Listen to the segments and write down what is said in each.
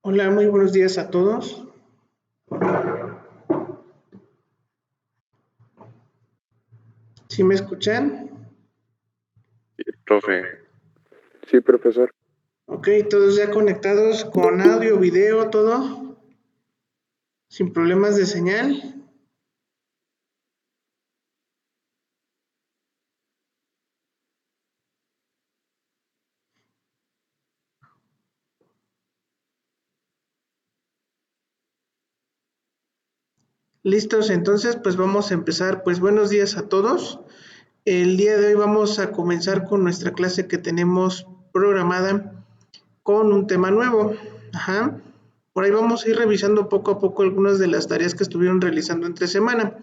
Hola, muy buenos días a todos. ¿Sí me escuchan? Profe. Sí, profesor. Ok, todos ya conectados con audio, video, todo, sin problemas de señal. Listos, entonces pues vamos a empezar. Pues buenos días a todos. El día de hoy vamos a comenzar con nuestra clase que tenemos programada con un tema nuevo. Ajá. Por ahí vamos a ir revisando poco a poco algunas de las tareas que estuvieron realizando entre semana.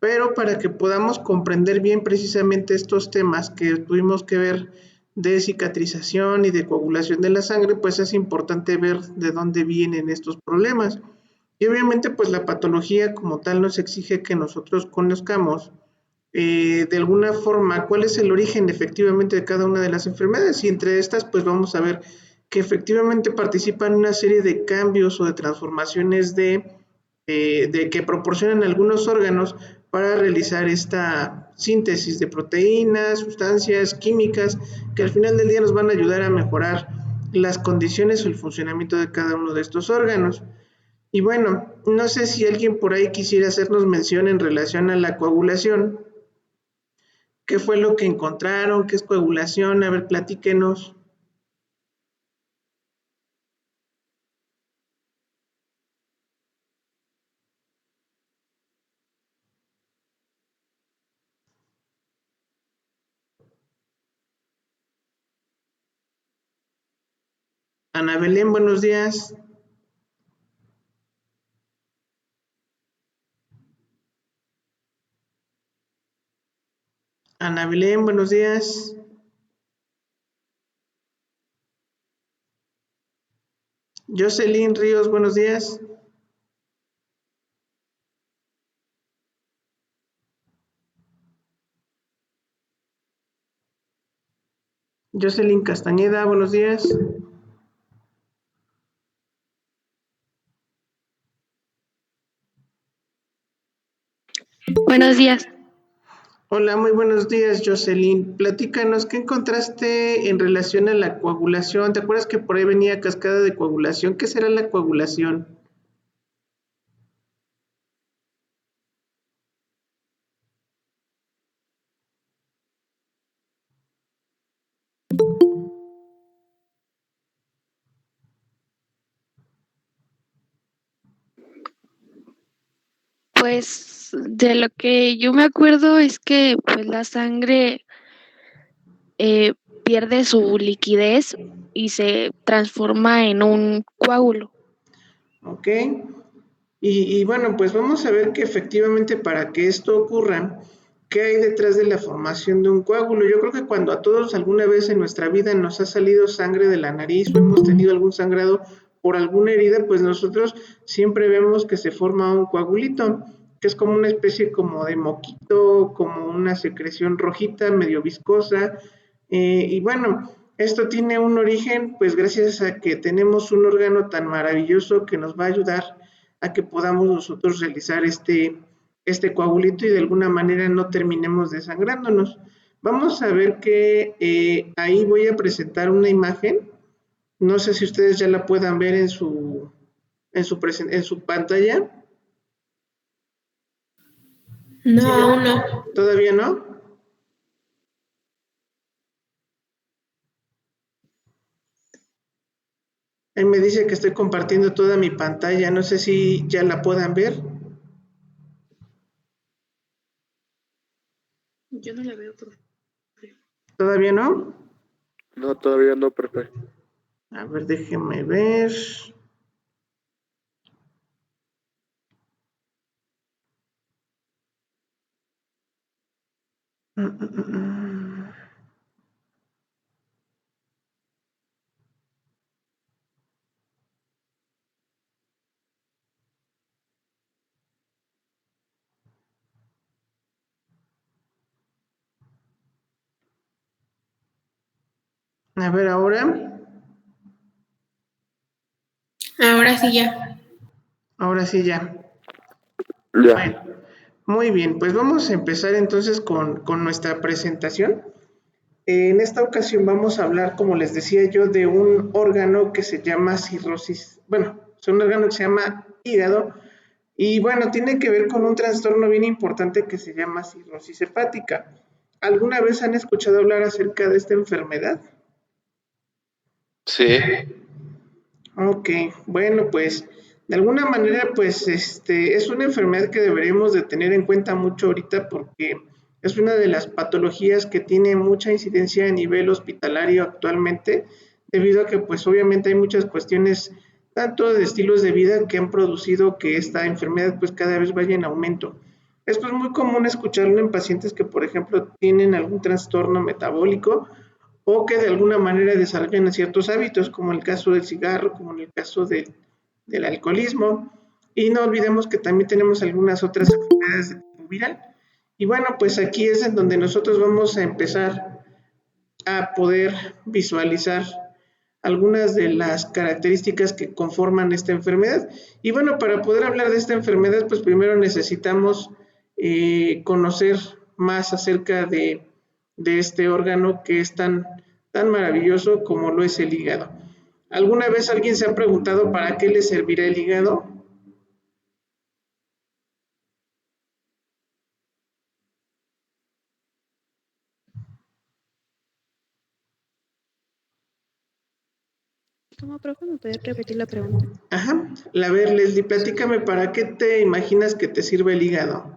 Pero para que podamos comprender bien precisamente estos temas que tuvimos que ver de cicatrización y de coagulación de la sangre, pues es importante ver de dónde vienen estos problemas. Y obviamente pues la patología como tal nos exige que nosotros conozcamos de alguna forma cuál es el origen efectivamente de cada una de las enfermedades y entre estas pues vamos a ver que efectivamente participan una serie de cambios o de transformaciones de que proporcionan algunos órganos para realizar esta síntesis de proteínas, sustancias químicas que al final del día nos van a ayudar a mejorar las condiciones o el funcionamiento de cada uno de estos órganos. Y bueno, no sé si alguien por ahí quisiera hacernos mención en relación a la coagulación. ¿Qué fue lo que encontraron? ¿Qué es coagulación? A ver, platíquenos. Ana Belén, buenos días. Ana Belén, buenos días. Jocelyn Ríos, buenos días. Jocelyn Castañeda, buenos días. Buenos días. Hola, muy buenos días, Jocelyn. Platícanos, ¿qué encontraste en relación a la coagulación? ¿Te acuerdas que por ahí venía cascada de coagulación? ¿Qué será la coagulación? Pues de lo que yo me acuerdo es que pues la sangre eh, pierde su liquidez y se transforma en un coágulo. ¿Ok? Y bueno, pues vamos a ver que efectivamente para que esto ocurra, ¿qué hay detrás de la formación de un coágulo? Yo creo que cuando a todos alguna vez en nuestra vida nos ha salido sangre de la nariz o hemos tenido algún sangrado por alguna herida, pues nosotros siempre vemos que se forma un coagulito, que es como una especie como de moquito, como una secreción rojita, medio viscosa. Y bueno, esto tiene un origen, pues gracias a que tenemos un órgano tan maravilloso que nos va a ayudar a que podamos nosotros realizar este coagulito y de alguna manera no terminemos desangrándonos. Vamos a ver que ahí voy a presentar una imagen. No sé si ustedes ya la puedan ver en su pantalla. No, Sí, aún no. ¿todavía no? Ahí me dice que estoy compartiendo toda mi pantalla. No sé si ya la puedan ver. Yo no la veo, profe. ¿Todavía no? No, todavía no, profe. A ver, déjenme ver. A ver ahora. Ahora sí ya. Ahora sí ya. Ya. Bueno, muy bien, pues vamos a empezar entonces con nuestra presentación. En esta ocasión vamos a hablar, como les decía yo, de un órgano que se llama cirrosis. Bueno, es un órgano que se llama hígado y bueno, tiene que ver con un trastorno bien importante que se llama cirrosis hepática. ¿Alguna vez han escuchado hablar acerca de esta enfermedad? Sí. Ok, bueno, pues de alguna manera, pues es una enfermedad que deberíamos de tener en cuenta mucho ahorita porque es una de las patologías que tiene mucha incidencia a nivel hospitalario actualmente, debido a que pues obviamente hay muchas cuestiones tanto de estilos de vida que han producido que esta enfermedad pues cada vez vaya en aumento. Esto es muy común escucharlo en pacientes que, por ejemplo, tienen algún trastorno metabólico o que de alguna manera desarrollan ciertos hábitos, como el caso del cigarro, como en el caso del alcoholismo. Y no olvidemos que también tenemos algunas otras enfermedades de tipo viral. Y bueno, pues aquí es en donde nosotros vamos a empezar a poder visualizar algunas de las características que conforman esta enfermedad. Y bueno, para poder hablar de esta enfermedad, pues primero necesitamos conocer más acerca de este órgano que es tan maravilloso como lo es el hígado. ¿Alguna vez alguien se ha preguntado para qué le servirá el hígado? ¿Cómo, profe? ¿Me puedes repetir la pregunta? Ajá. A ver, Leslie, platícame, ¿para qué te imaginas que te sirve el hígado?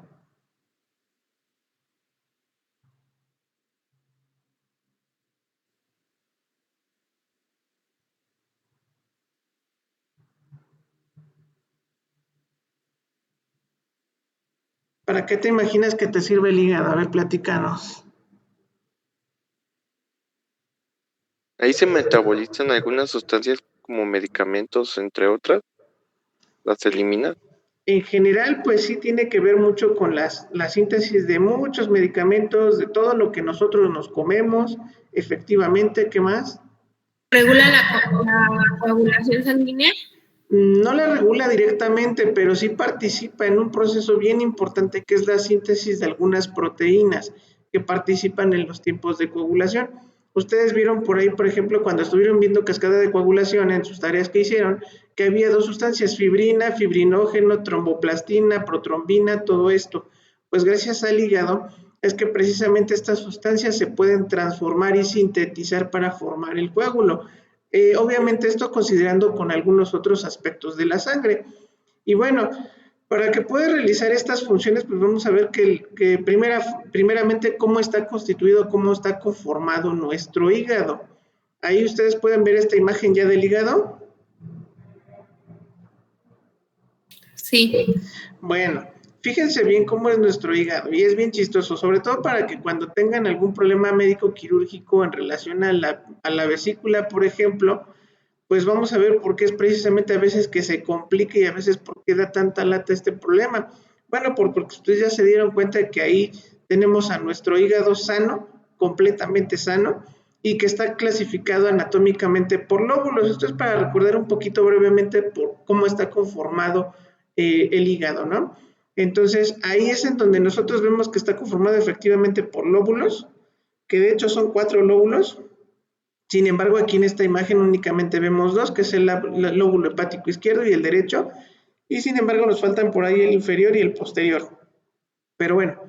¿Para qué te imaginas que te sirve el hígado? A ver, platícanos. Ahí se metabolizan algunas sustancias como medicamentos, entre otras. Las elimina. En general, pues sí tiene que ver mucho con la síntesis de muchos medicamentos, de todo lo que nosotros nos comemos, efectivamente, ¿qué más? ¿Regula la coagulación sanguínea? No la regula directamente, pero sí participa en un proceso bien importante que es la síntesis de algunas proteínas que participan en los tiempos de coagulación. Ustedes vieron por ahí, por ejemplo, cuando estuvieron viendo cascada de coagulación en sus tareas que hicieron, que había dos sustancias, fibrina, fibrinógeno, tromboplastina, protrombina, todo esto. Pues gracias al hígado es que precisamente estas sustancias se pueden transformar y sintetizar para formar el coágulo. Obviamente esto considerando con algunos otros aspectos de la sangre. Y bueno, para que pueda realizar estas funciones, pues vamos a ver primeramente cómo está constituido, cómo está conformado nuestro hígado. Ahí ustedes pueden ver esta imagen ya del hígado. Sí. Bueno, fíjense bien cómo es nuestro hígado y es bien chistoso, sobre todo para que cuando tengan algún problema médico quirúrgico en relación a la vesícula, por ejemplo, pues vamos a ver por qué es precisamente a veces que se complica y a veces por qué da tanta lata este problema. Bueno, porque ustedes ya se dieron cuenta de que ahí tenemos a nuestro hígado sano, completamente sano, y que está clasificado anatómicamente por lóbulos. Esto es para recordar un poquito brevemente por cómo está conformado el hígado, ¿no? Entonces, ahí es en donde nosotros vemos que está conformado efectivamente por lóbulos, que de hecho son 4 lóbulos. Sin embargo, aquí en esta imagen únicamente vemos dos, que es el lóbulo hepático izquierdo y el derecho, y sin embargo nos faltan por ahí el inferior y el posterior. Pero bueno,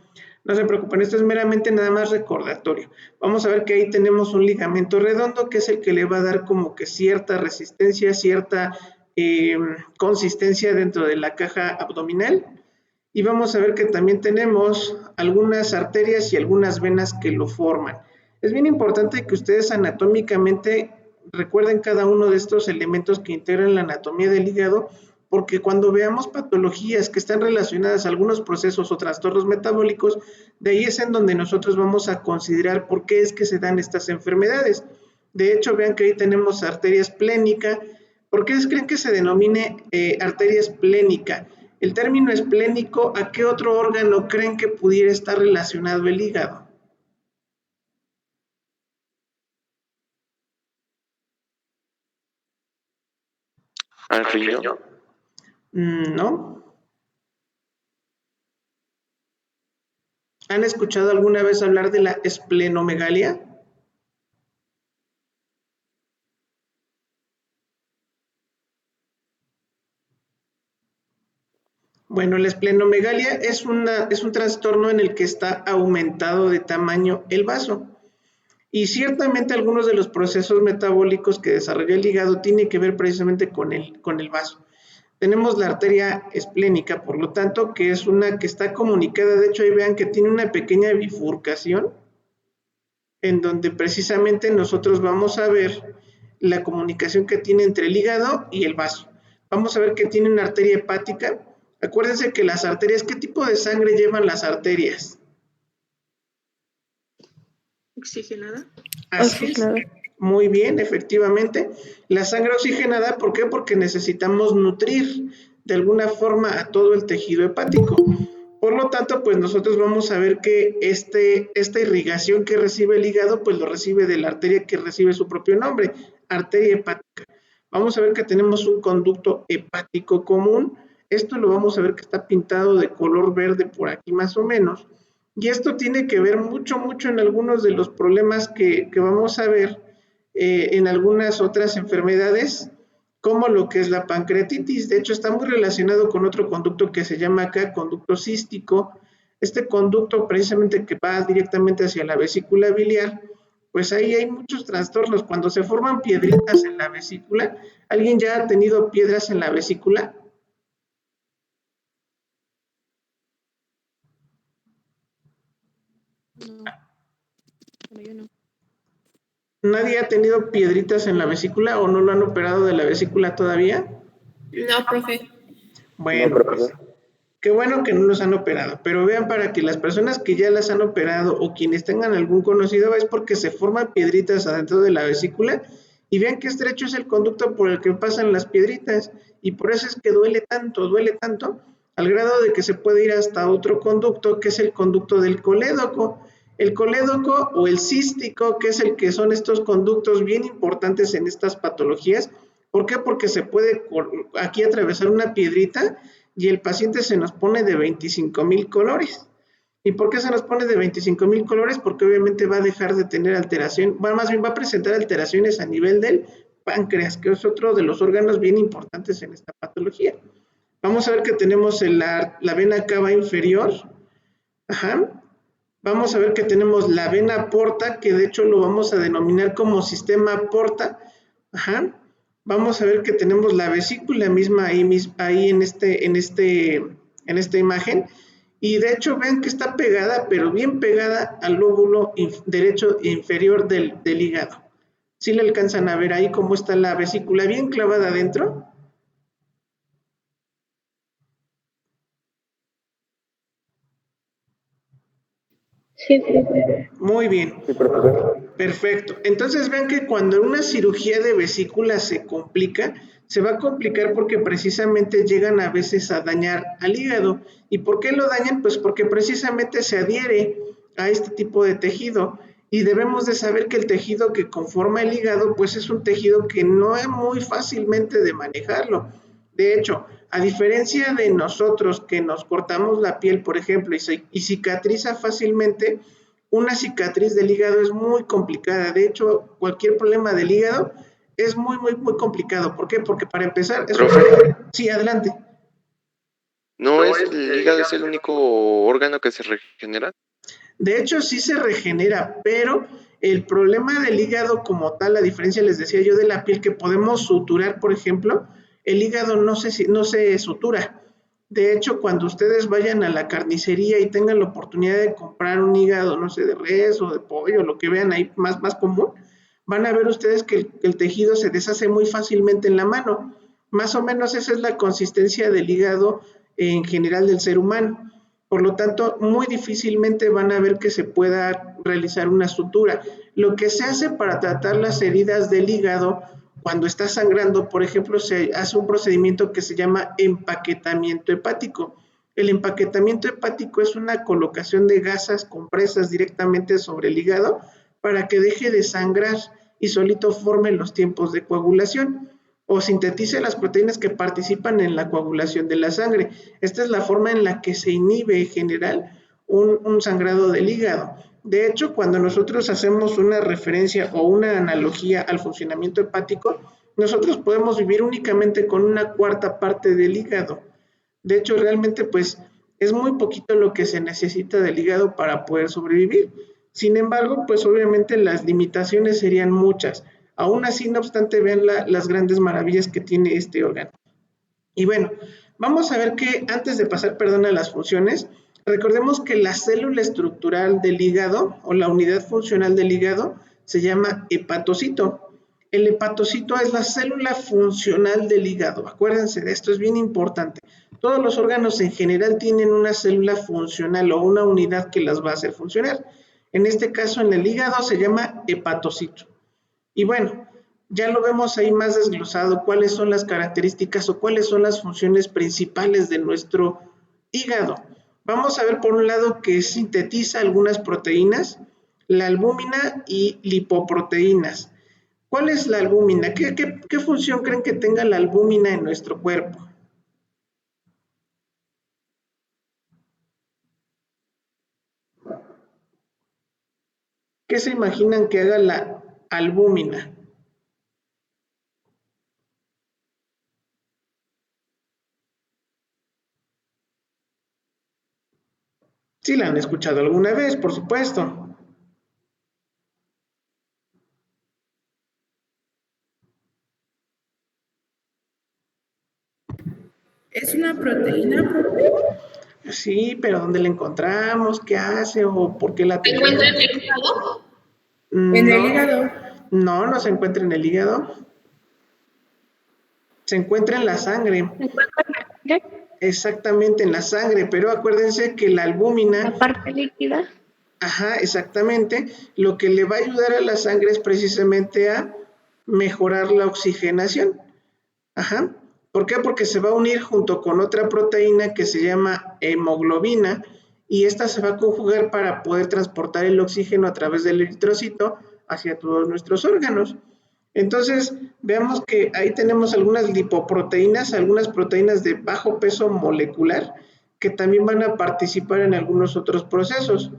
no se preocupen, esto es meramente nada más recordatorio. Vamos a ver que ahí tenemos un ligamento redondo, que es el que le va a dar como que cierta resistencia, cierta consistencia dentro de la caja abdominal. Y vamos a ver que también tenemos algunas arterias y algunas venas que lo forman. Es bien importante que ustedes anatómicamente recuerden cada uno de estos elementos que integran la anatomía del hígado, porque cuando veamos patologías que están relacionadas a algunos procesos o trastornos metabólicos, de ahí es en donde nosotros vamos a considerar por qué es que se dan estas enfermedades. De hecho, vean que ahí tenemos arteria esplénica. ¿Por qué creen que se denomine arteria esplénica? El término esplénico, ¿a qué otro órgano creen que pudiera estar relacionado el hígado? al riñón. No. ¿Han escuchado alguna vez hablar de la esplenomegalia? Bueno, la esplenomegalia es un trastorno en el que está aumentado de tamaño el vaso. Y ciertamente algunos de los procesos metabólicos que desarrolla el hígado tienen que ver precisamente con el vaso. Tenemos la arteria esplénica, por lo tanto, que es una que está comunicada, de hecho ahí vean que tiene una pequeña bifurcación en donde precisamente nosotros vamos a ver la comunicación que tiene entre el hígado y el vaso. Vamos a ver que tiene una arteria hepática. Acuérdense que las arterias, ¿qué tipo de sangre llevan las arterias? Oxigenada. Así es. Muy bien, efectivamente. La sangre oxigenada, ¿por qué? Porque necesitamos nutrir de alguna forma a todo el tejido hepático. Por lo tanto, pues nosotros vamos a ver que esta irrigación que recibe el hígado, pues lo recibe de la arteria que recibe su propio nombre, arteria hepática. Vamos a ver que tenemos un conducto hepático común. Esto lo vamos a ver que está pintado de color verde por aquí más o menos. Y esto tiene que ver mucho en algunos de los problemas que vamos a ver en algunas otras enfermedades, como lo que es la pancreatitis. De hecho, está muy relacionado con otro conducto que se llama acá conducto cístico. Este conducto precisamente que va directamente hacia la vesícula biliar, pues ahí hay muchos trastornos. Cuando se forman piedritas en la vesícula, ¿alguien ya ha tenido piedras en la vesícula? No, pero yo no. ¿Nadie ha tenido piedritas en la vesícula o no lo han operado de la vesícula todavía? No, profe. Bueno, pues qué bueno que no los han operado, pero vean, para que las personas que ya las han operado o quienes tengan algún conocido, es porque se forman piedritas adentro de la vesícula y vean qué estrecho es el conducto por el que pasan las piedritas y por eso es que duele tanto, al grado de que se puede ir hasta otro conducto que es el conducto del colédoco. El colédoco o el cístico, que es el que son estos conductos bien importantes en estas patologías. ¿Por qué? Porque se puede aquí atravesar una piedrita y el paciente se nos pone de 25,000 colores. ¿Y por qué se nos pone de 25,000 colores? Porque obviamente va a dejar de tener alteración, más bien va a presentar alteraciones a nivel del páncreas, que es otro de los órganos bien importantes en esta patología. Vamos a ver que tenemos la vena cava inferior. Ajá. Vamos a ver que tenemos la vena porta, que de hecho lo vamos a denominar como sistema porta. Ajá. Vamos a ver que tenemos la vesícula misma ahí en esta imagen. Y de hecho ven que está pegada, pero bien pegada al lóbulo derecho inferior del hígado. ¿Sí le alcanzan a ver ahí cómo está la vesícula bien clavada adentro? Sí. Muy bien. Perfecto. Entonces ven que cuando una cirugía de vesícula se complica, se va a complicar porque precisamente llegan a veces a dañar al hígado. ¿Y por qué lo dañan? Pues porque precisamente se adhiere a este tipo de tejido. Y debemos de saber que el tejido que conforma el hígado, pues es un tejido que no es muy fácilmente de manejarlo. De hecho, a diferencia de nosotros que nos cortamos la piel, por ejemplo, y cicatriza fácilmente, una cicatriz del hígado es muy complicada. De hecho, cualquier problema del hígado es muy complicado. ¿Por qué? Porque para empezar... Sí, adelante. ¿No es el hígado es el único órgano que se regenera? De hecho, sí se regenera, pero el problema del hígado como tal, a diferencia, les decía yo, de la piel que podemos suturar, por ejemplo, el hígado no se sutura. De hecho, cuando ustedes vayan a la carnicería y tengan la oportunidad de comprar un hígado, no sé, de res o de pollo, lo que vean ahí más común, van a ver ustedes que el tejido se deshace muy fácilmente en la mano. Más o menos esa es la consistencia del hígado en general del ser humano. Por lo tanto, muy difícilmente van a ver que se pueda realizar una sutura. Lo que se hace para tratar las heridas del hígado cuando está sangrando, por ejemplo, se hace un procedimiento que se llama empaquetamiento hepático. El empaquetamiento hepático es una colocación de gasas compresas directamente sobre el hígado para que deje de sangrar y solito forme los tiempos de coagulación. o sintetice las proteínas que participan en la coagulación de la sangre. Esta es la forma en la que se inhibe en general un sangrado del hígado. De hecho, cuando nosotros hacemos una referencia o una analogía al funcionamiento hepático, nosotros podemos vivir únicamente con una cuarta parte del hígado. De hecho, realmente pues es muy poquito lo que se necesita del hígado para poder sobrevivir. Sin embargo, pues obviamente las limitaciones serían muchas. Aún así, no obstante, vean las grandes maravillas que tiene este órgano. Y bueno, vamos a ver que antes de pasar, perdón, a las funciones, recordemos que la célula estructural del hígado o la unidad funcional del hígado se llama hepatocito. El hepatocito es la célula funcional del hígado. Acuérdense de esto, es bien importante. Todos los órganos en general tienen una célula funcional o una unidad que las va a hacer funcionar. En este caso, en el hígado se llama hepatocito. Y bueno, ya lo vemos ahí más desglosado, cuáles son las características o cuáles son las funciones principales de nuestro hígado. Vamos a ver por un lado que sintetiza algunas proteínas, la albúmina y lipoproteínas. ¿Cuál es la albúmina? ¿Qué función creen que tenga la albúmina en nuestro cuerpo? ¿Qué se imaginan que haga la albúmina? Sí, la han escuchado alguna vez, por supuesto. ¿Es una proteína, profe? Sí, pero ¿dónde la encontramos? ¿Qué hace? ¿O por qué la ¿Se tenemos? encuentra en el hígado? No, En el hígado. no se encuentra en el hígado. Se encuentra en la sangre. Exactamente, en la sangre, pero acuérdense que la albúmina, La parte líquida. ajá, exactamente, lo que le va a ayudar a la sangre es precisamente a mejorar la oxigenación. Ajá. ¿Por qué? Porque se va a unir junto con otra proteína que se llama hemoglobina y esta se va a conjugar para poder transportar el oxígeno a través del eritrocito hacia todos nuestros órganos. Entonces, veamos que ahí tenemos algunas lipoproteínas, algunas proteínas de bajo peso molecular que también van a participar en algunos otros procesos.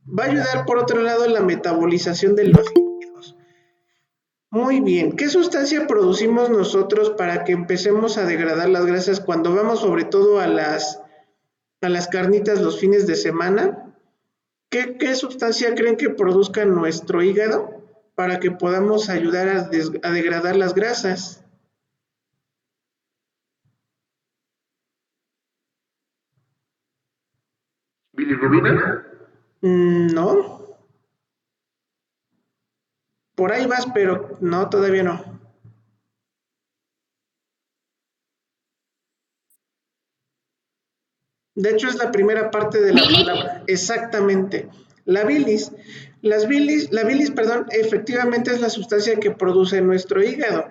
Va a ayudar, por otro lado, en la metabolización de los lípidos. Muy bien, ¿qué sustancia producimos nosotros para que empecemos a degradar las grasas cuando vamos sobre todo a las carnitas los fines de semana? ¿Qué sustancia creen que produzca nuestro hígado para que podamos ayudar a degradar las grasas? ¿Bilirrubina? No, por ahí vas, pero no, todavía no. De hecho, es la primera parte de la palabra. Exactamente. La bilis. La bilis, perdón, efectivamente es la sustancia que produce nuestro hígado.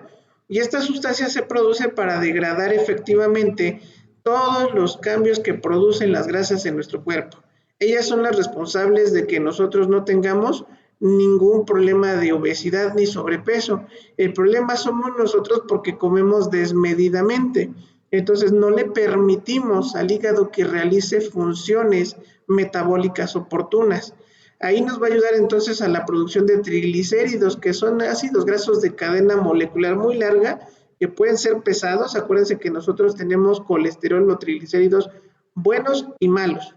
Y esta sustancia se produce para degradar efectivamente todos los cambios que producen las grasas en nuestro cuerpo. Ellas son las responsables de que nosotros no tengamos ningún problema de obesidad ni sobrepeso. El problema somos nosotros porque comemos desmedidamente. Entonces no le permitimos al hígado que realice funciones metabólicas oportunas. Ahí nos va a ayudar entonces a la producción de triglicéridos, que son ácidos grasos de cadena molecular muy larga, que pueden ser pesados. Acuérdense que nosotros tenemos colesterol o triglicéridos buenos y malos.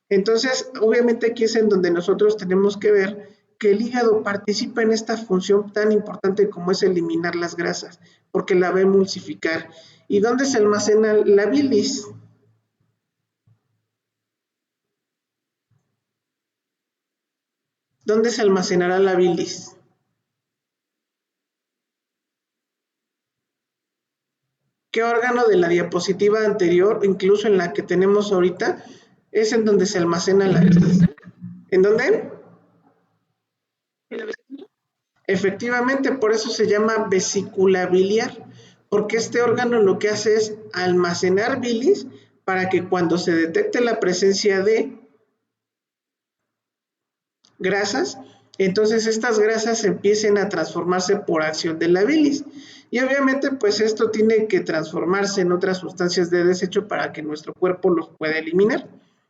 Entonces, obviamente aquí es en donde nosotros tenemos que ver que el hígado participa en esta función tan importante como es eliminar las grasas, porque la va a emulsificar. ¿Y dónde se almacena la bilis? ¿Dónde se almacenará la bilis? ¿Qué órgano de la diapositiva anterior, incluso en la que tenemos ahorita, es en donde se almacena la bilis? ¿En dónde? Efectivamente, por eso se llama vesícula biliar, porque este órgano lo que hace es almacenar bilis para que cuando se detecte la presencia de grasas, entonces estas grasas empiecen a transformarse por acción de la bilis. Y obviamente pues esto tiene que transformarse en otras sustancias de desecho para que nuestro cuerpo los pueda eliminar.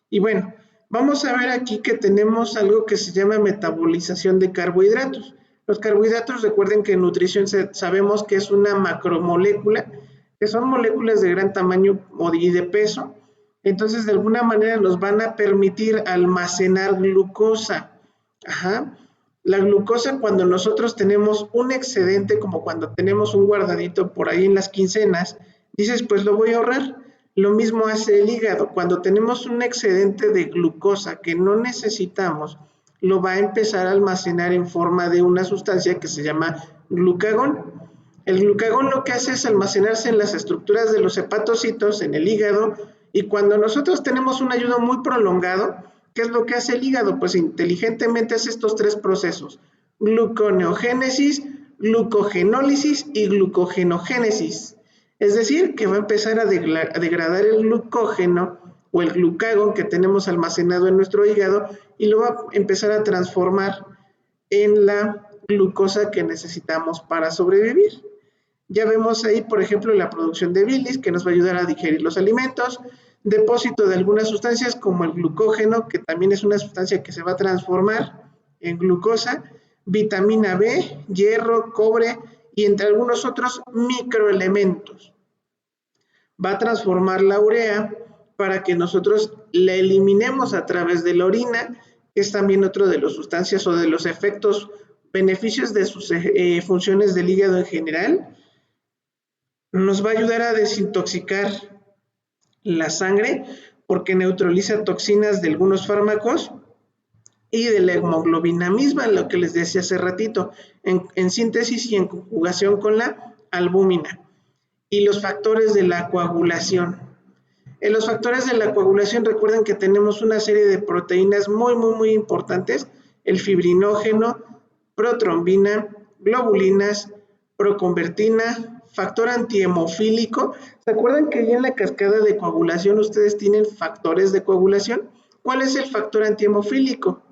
Y bueno, vamos a ver aquí que tenemos algo que se llama metabolización de carbohidratos. Los carbohidratos, recuerden que en nutrición sabemos que es una macromolécula, que son moléculas de gran tamaño y de peso. Entonces de alguna manera nos van a permitir almacenar glucosa. Ajá. La glucosa, cuando nosotros tenemos un excedente, como cuando tenemos un guardadito por ahí en las quincenas, dices, pues lo voy a ahorrar. Lo mismo hace el hígado. Cuando tenemos un excedente de glucosa que no necesitamos, lo va a empezar a almacenar en forma de una sustancia que se llama glucagón. El glucagón lo que hace es almacenarse en las estructuras de los hepatocitos, en el hígado, y cuando nosotros tenemos un ayuno muy prolongado, ¿qué es lo que hace el hígado? Pues inteligentemente hace estos tres procesos: gluconeogénesis, glucogenólisis y glucogenogénesis. Es decir, que va a empezar a degradar el glucógeno o el glucagón que tenemos almacenado en nuestro hígado y lo va a empezar a transformar en la glucosa que necesitamos para sobrevivir. Ya vemos ahí, por ejemplo, la producción de bilis, que nos va a ayudar a digerir los alimentos, depósito de algunas sustancias como el glucógeno, que también es una sustancia que se va a transformar en glucosa, vitamina B, hierro, cobre y entre algunos otros microelementos. Va a transformar la urea para que nosotros la eliminemos a través de la orina, que es también otro de las sustancias o de los efectos, beneficios de sus funciones del hígado en general. Nos va a ayudar a desintoxicar la sangre porque neutraliza toxinas de algunos fármacos y de la hemoglobina misma, lo que les decía hace ratito, en síntesis y en conjugación con la albúmina. Y los factores de la coagulación. En los factores de la coagulación, recuerden que tenemos una serie de proteínas muy importantes: el fibrinógeno, protrombina, globulinas, proconvertina, factor antihemofílico. ¿Se acuerdan que ahí en la cascada de coagulación ustedes tienen factores de coagulación? ¿Cuál es el factor antihemofílico?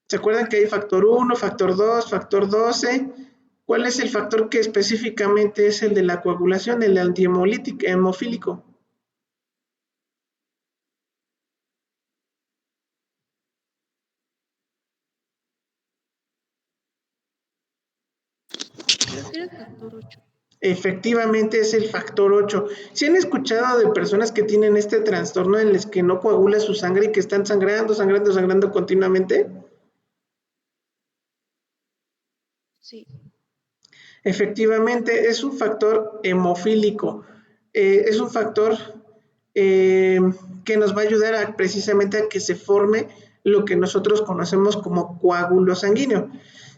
¿Se acuerdan que hay factor 1, factor 2, factor 12? ¿Cuál es el factor que específicamente es el de la coagulación, el antihemofílico? Creo que era el factor 8. Efectivamente es el factor 8. ¿Sí han escuchado de personas que tienen este trastorno en los que no coagula su sangre y que están sangrando continuamente? Sí. Efectivamente, es un factor hemofílico, es un factor que nos va a ayudar precisamente a que se forme lo que nosotros conocemos como coágulo sanguíneo.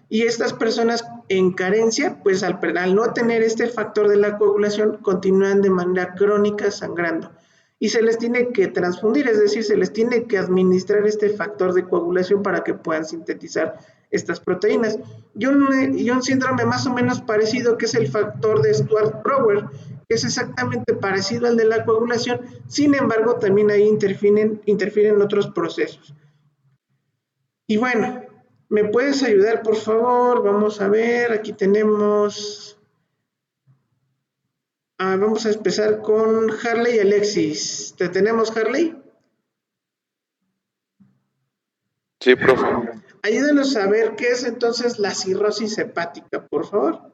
Y estas personas en carencia, pues al no tener este factor de la coagulación, continúan de manera crónica sangrando. Y se les tiene que transfundir, es decir, se les tiene que administrar este factor de coagulación para que puedan sintetizar estas proteínas. Y un síndrome más o menos parecido, que es el factor de Stuart-Brower, que es exactamente parecido al de la coagulación, sin embargo también ahí interfieren otros procesos. Y bueno, ¿me puedes ayudar, por favor? Vamos a ver, aquí tenemos... vamos a empezar con Harley y Alexis. ¿Te tenemos, Harley? Sí, profe. Ayúdanos a ver qué es entonces la cirrosis hepática, por favor.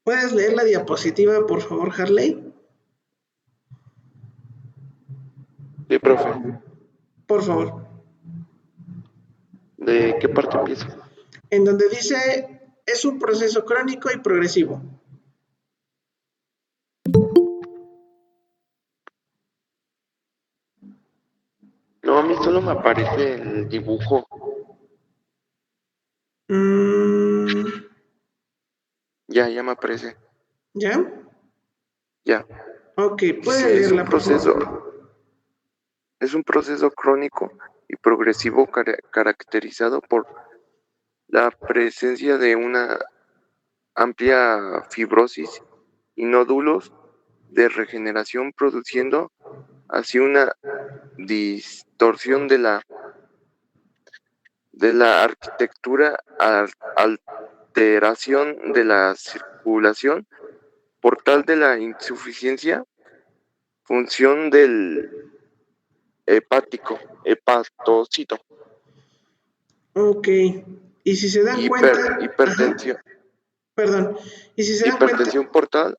¿Puedes leer la diapositiva, por favor, Harley? Sí, profe. Por favor. ¿De qué parte empieza? En donde dice, es un proceso crónico y progresivo. No, a mí solo me aparece el dibujo. Ya me aparece. ¿Ya? Ya. Ok, puede Dice, leerla, por favor. es un proceso crónico y progresivo caracterizado por la presencia de una amplia fibrosis y nódulos de regeneración, produciendo así una distorsión de la arquitectura, alteración de la circulación, portal de la insuficiencia, función del hepatocito, Ok, y si se dan cuenta, ajá, hipertensión, perdón, y si se dan cuenta, hipertensión portal.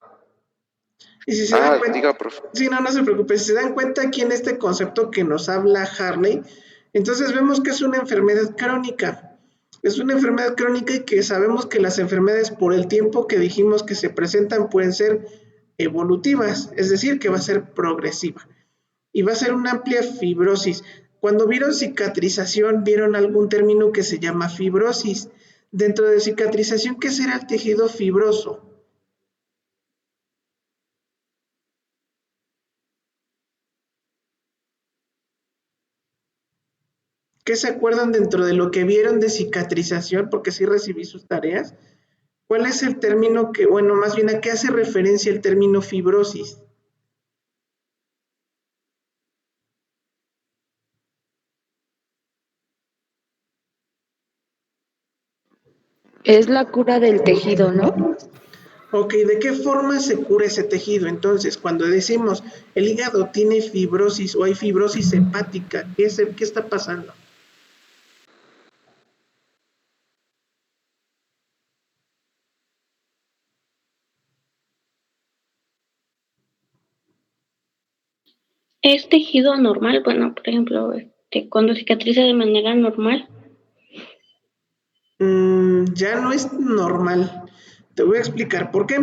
y si se dan Diga, cuenta, profe. sí, no, no se preocupe, si se dan cuenta aquí en este concepto que nos habla Harley, entonces vemos que es una enfermedad crónica. Es una enfermedad crónica y que sabemos que las enfermedades por el tiempo que dijimos que se presentan pueden ser evolutivas, es decir, que va a ser progresiva y va a ser una amplia fibrosis. Cuando vieron cicatrización, vieron algún término que se llama fibrosis. Dentro de cicatrización, ¿qué será el tejido fibroso? ¿Qué se acuerdan dentro de lo que vieron de cicatrización? Porque sí recibí sus tareas. ¿Cuál es el término que, bueno, más bien a qué hace referencia el término fibrosis? Es la cura del tejido, ¿no? Ok, ¿de qué forma se cura ese tejido? Entonces, cuando decimos el hígado tiene fibrosis o hay fibrosis hepática, ¿qué está pasando? Es tejido normal, bueno, por ejemplo, cuando cicatriza de manera normal. Ya no es normal. Te voy a explicar por qué.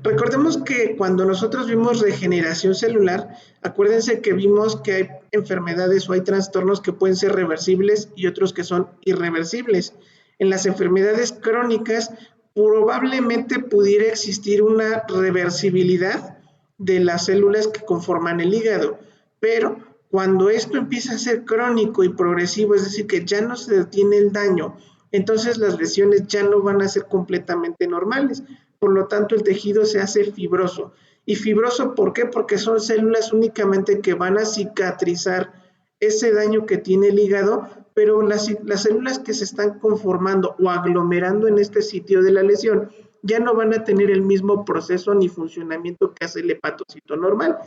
Recordemos que cuando nosotros vimos regeneración celular, acuérdense que vimos que hay enfermedades o hay trastornos que pueden ser reversibles y otros que son irreversibles. En las enfermedades crónicas probablemente pudiera existir una reversibilidad de las células que conforman el hígado, pero cuando esto empieza a ser crónico y progresivo, es decir, que ya no se detiene el daño, entonces las lesiones ya no van a ser completamente normales. Por lo tanto, el tejido se hace fibroso. ¿Y fibroso por qué? Porque son células únicamente que van a cicatrizar ese daño que tiene el hígado, pero las células que se están conformando o aglomerando en este sitio de la lesión ya no van a tener el mismo proceso ni funcionamiento que hace el hepatocito normal.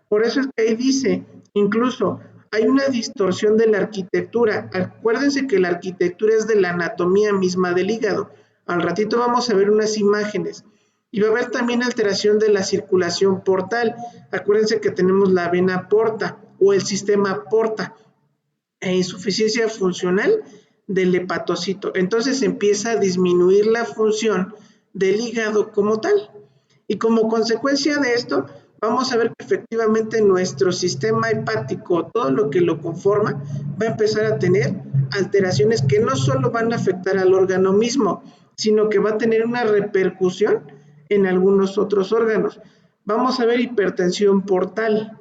Por eso es que ahí dice, incluso hay una distorsión de la arquitectura. Acuérdense que la arquitectura es de la anatomía misma del hígado. Al ratito vamos a ver unas imágenes. Y va a haber también alteración de la circulación portal. Acuérdense que tenemos la vena porta o el sistema porta e insuficiencia funcional del hepatocito. Entonces empieza a disminuir la función del hígado como tal. Y como consecuencia de esto, vamos a ver que efectivamente nuestro sistema hepático, todo lo que lo conforma, va a empezar a tener alteraciones que no solo van a afectar al órgano mismo, sino que va a tener una repercusión en algunos otros órganos. Vamos a ver hipertensión portal.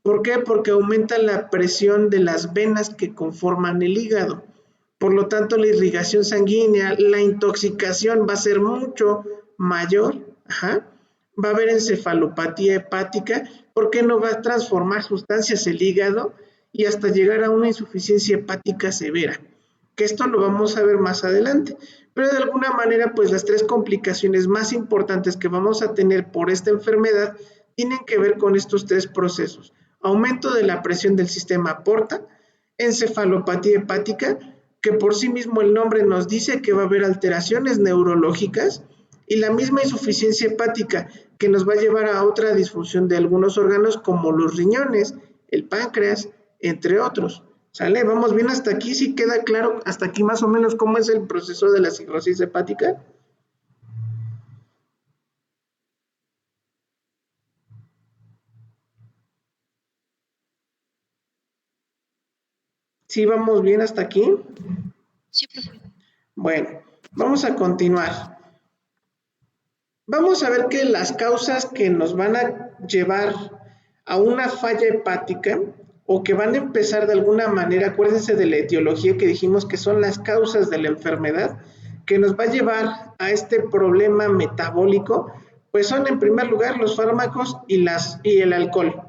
¿Por qué? Porque aumenta la presión de las venas que conforman el hígado. Por lo tanto, la irrigación sanguínea, la intoxicación va a ser mucho mayor. Ajá. Va a haber encefalopatía hepática porque no va a transformar sustancias el hígado y hasta llegar a una insuficiencia hepática severa, que esto lo vamos a ver más adelante. Pero de alguna manera, pues las tres complicaciones más importantes que vamos a tener por esta enfermedad tienen que ver con estos tres procesos. Aumento de la presión del sistema porta, encefalopatía hepática, que por sí mismo el nombre nos dice que va a haber alteraciones neurológicas, y la misma insuficiencia hepática que nos va a llevar a otra disfunción de algunos órganos como los riñones, el páncreas, entre otros. ¿Sale? ¿Vamos bien hasta aquí? ¿Sí queda claro hasta aquí más o menos cómo es el proceso de la cirrosis hepática? ¿Sí vamos bien hasta aquí? Sí, profe. Bueno, vamos a continuar. Vamos a ver que las causas que nos van a llevar a una falla hepática o que van a empezar de alguna manera, acuérdense de la etiología que dijimos que son las causas de la enfermedad, que nos va a llevar a este problema metabólico, pues son en primer lugar los fármacos y el alcohol,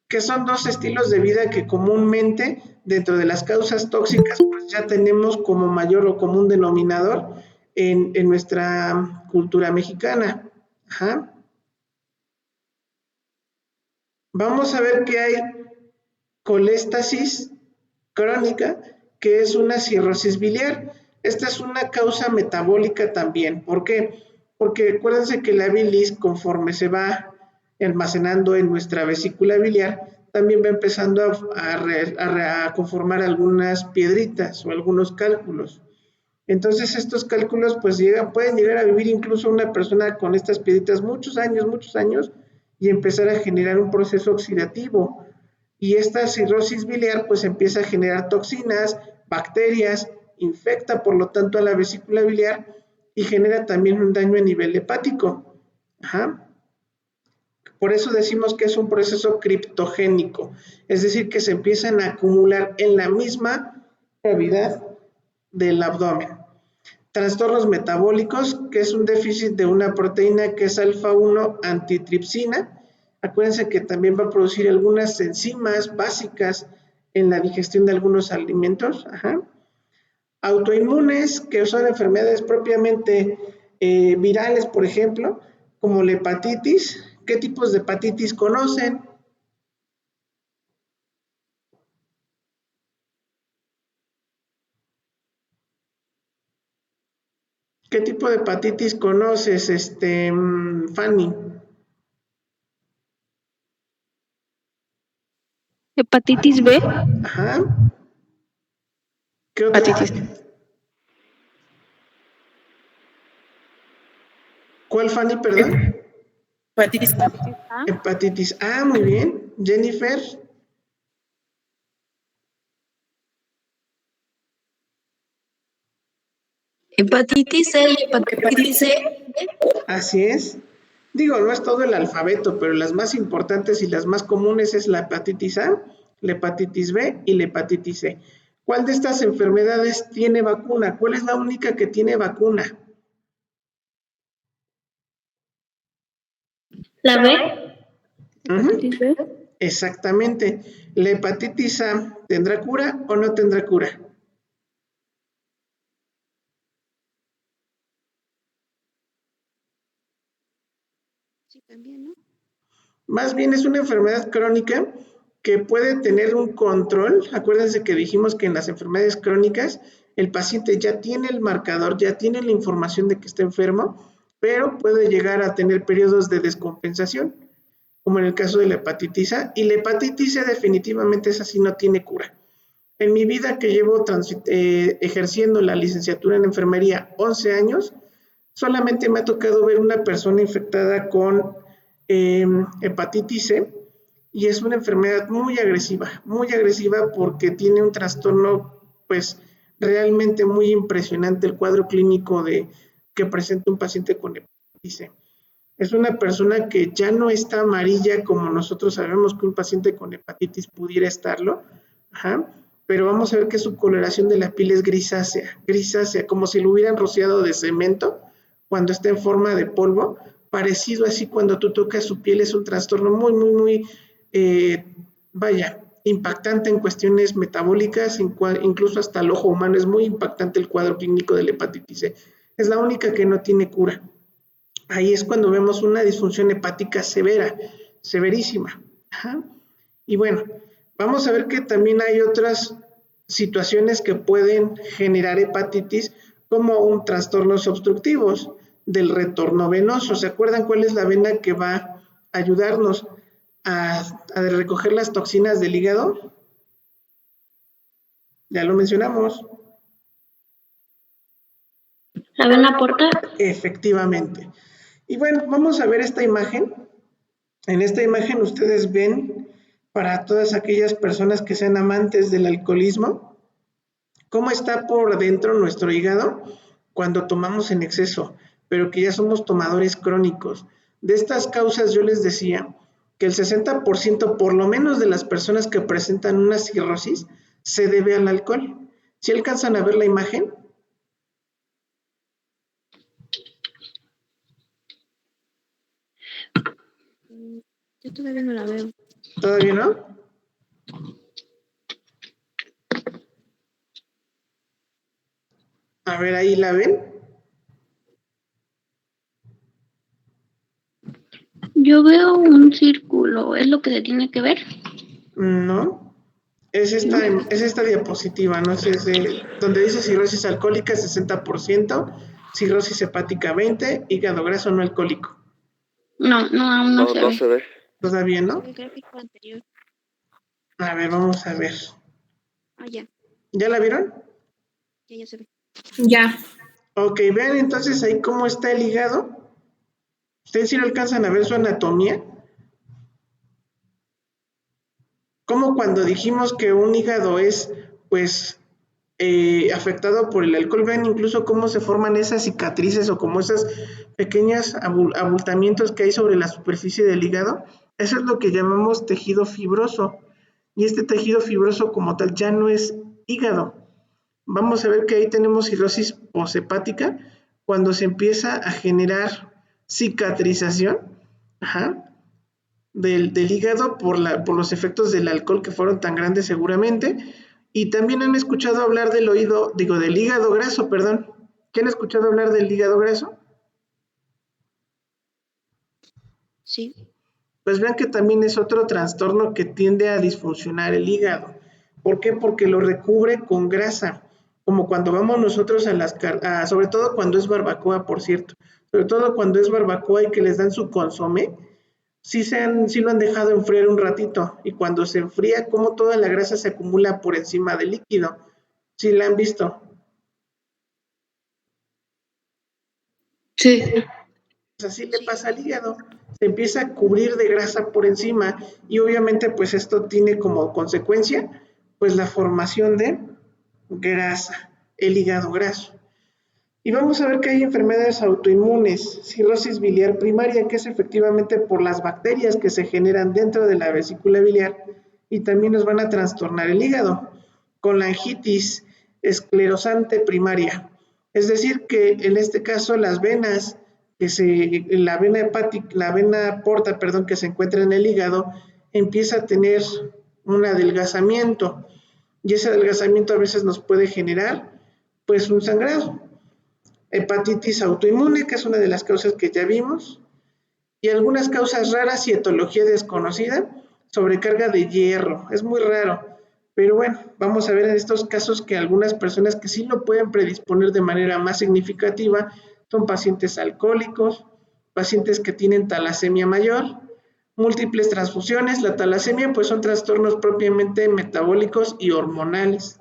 que son dos estilos de vida que comúnmente dentro de las causas tóxicas pues ya tenemos como mayor o común denominador en nuestra cultura mexicana. Ajá. Vamos a ver que hay coléstasis crónica, que es una cirrosis biliar. Esta es una causa metabólica también. ¿Por qué? Porque acuérdense que la bilis, conforme se va almacenando en nuestra vesícula biliar, también va empezando a conformar algunas piedritas o algunos cálculos. Entonces estos cálculos pues pueden llegar a vivir incluso una persona con estas piedritas muchos años y empezar a generar un proceso oxidativo. Y esta cirrosis biliar pues empieza a generar toxinas, bacterias, infecta por lo tanto a la vesícula biliar y genera también un daño a nivel hepático. Ajá. Por eso decimos que es un proceso criptogénico, es decir, que se empiezan a acumular en la misma cavidad del abdomen. Trastornos metabólicos, que es un déficit de una proteína que es alfa-1 antitripsina. Acuérdense que también va a producir algunas enzimas básicas en la digestión de algunos alimentos. Ajá. Autoinmunes, que son enfermedades propiamente virales, por ejemplo, como la hepatitis. ¿Qué tipos de hepatitis conocen? ¿Qué tipo de hepatitis conoces, Fanny? Hepatitis B. Ajá. ¿Qué otra? Hepatitis. ¿Cuál, Fanny, perdón? Hepatitis A. Hepatitis A, muy bien. Jennifer. Hepatitis C y hepatitis C. Así es. Digo, no es todo el alfabeto, pero las más importantes y las más comunes es la hepatitis A, la hepatitis B y la hepatitis C. ¿Cuál de estas enfermedades tiene vacuna? ¿Cuál es la única que tiene vacuna? La B, Hepatitis B. Exactamente. ¿La hepatitis A tendrá cura o no tendrá cura? Sí, también, ¿no? Más bien es una enfermedad crónica que puede tener un control. Acuérdense que dijimos que en las enfermedades crónicas el paciente ya tiene el marcador, ya tiene la información de que está enfermo, pero puede llegar a tener periodos de descompensación, como en el caso de la hepatitis A. Y la hepatitis C definitivamente esa sí no tiene cura. En mi vida que llevo ejerciendo la licenciatura en enfermería 11 años, solamente me ha tocado ver una persona infectada con hepatitis C y es una enfermedad muy agresiva porque tiene un trastorno pues realmente muy impresionante el cuadro clínico que presenta un paciente con hepatitis C. Es una persona que ya no está amarilla como nosotros sabemos que un paciente con hepatitis pudiera estarlo, ajá, pero vamos a ver que su coloración de la piel es grisácea, como si lo hubieran rociado de cemento cuando está en forma de polvo, parecido así cuando tú tocas su piel. Es un trastorno muy, impactante en cuestiones metabólicas, incluso hasta el ojo humano es muy impactante el cuadro clínico de la hepatitis C. Es la única que no tiene cura. Ahí es cuando vemos una disfunción hepática severa, severísima. Ajá. Y bueno, vamos a ver que también hay otras situaciones que pueden generar hepatitis, como un trastornos obstructivos del retorno venoso. ¿Se acuerdan cuál es la vena que va a ayudarnos a recoger las toxinas del hígado? Ya lo mencionamos. la vena porta. Efectivamente. Y bueno, vamos a ver esta imagen. En esta imagen ustedes ven, para todas aquellas personas que sean amantes del alcoholismo, cómo está por dentro nuestro hígado cuando tomamos en exceso, pero que ya somos tomadores crónicos. De estas causas yo les decía que el 60% por lo menos de las personas que presentan una cirrosis se debe al alcohol. ¿Sí alcanzan a ver la imagen? Yo todavía no la veo. ¿Todavía no? A ver, ahí la ven. Yo veo un círculo, ¿es lo que se tiene que ver? No. Es esta diapositiva, no sé, donde dice cirrosis alcohólica 60%, cirrosis hepática 20%, hígado graso no alcohólico. No, aún no se No ve. se ve. ¿Todavía no? El gráfico anterior. A ver, vamos a ver. Ya. ¿Ya la vieron? Ya se ve. Ya. Ok, vean entonces ahí cómo está el hígado. ¿Ustedes sí lo alcanzan a ver su anatomía? Como cuando dijimos que un hígado es, pues, afectado por el alcohol, vean incluso cómo se forman esas cicatrices o como esas pequeñas abultamientos que hay sobre la superficie del hígado. Eso es lo que llamamos tejido fibroso. Y este tejido fibroso como tal ya no es hígado. Vamos a ver que ahí tenemos cirrosis posthepática cuando se empieza a generar cicatrización, del hígado por los efectos del alcohol que fueron tan grandes seguramente. Y también han escuchado hablar del hígado graso, perdón. ¿Quién ha escuchado hablar del hígado graso? Sí. Pues vean que también es otro trastorno que tiende a disfuncionar el hígado. ¿Por qué? Porque lo recubre con grasa, como cuando vamos nosotros sobre todo cuando es barbacoa, por cierto, sobre todo cuando es barbacoa y que les dan su consomé, sí lo han dejado enfriar un ratito, y cuando se enfría, como toda la grasa se acumula por encima del líquido. ¿Sí la han visto? Sí. Pues así le pasa al hígado, se empieza a cubrir de grasa por encima, y obviamente pues esto tiene como consecuencia pues la formación de grasa, el hígado graso. Y vamos a ver que hay enfermedades autoinmunes, cirrosis biliar primaria, que es efectivamente por las bacterias que se generan dentro de la vesícula biliar y también nos van a trastornar el hígado, colangitis esclerosante primaria. Es decir, que en este caso las venas, la vena hepática, la vena porta, perdón, que se encuentra en el hígado, empieza a tener un adelgazamiento y ese adelgazamiento a veces nos puede generar pues un sangrado. Hepatitis autoinmune, que es una de las causas que ya vimos, y algunas causas raras y etiología desconocida, sobrecarga de hierro, es muy raro, pero bueno, vamos a ver en estos casos que algunas personas que sí lo pueden predisponer de manera más significativa son pacientes alcohólicos, pacientes que tienen talasemia mayor, múltiples transfusiones. La talasemia pues son trastornos propiamente metabólicos y hormonales.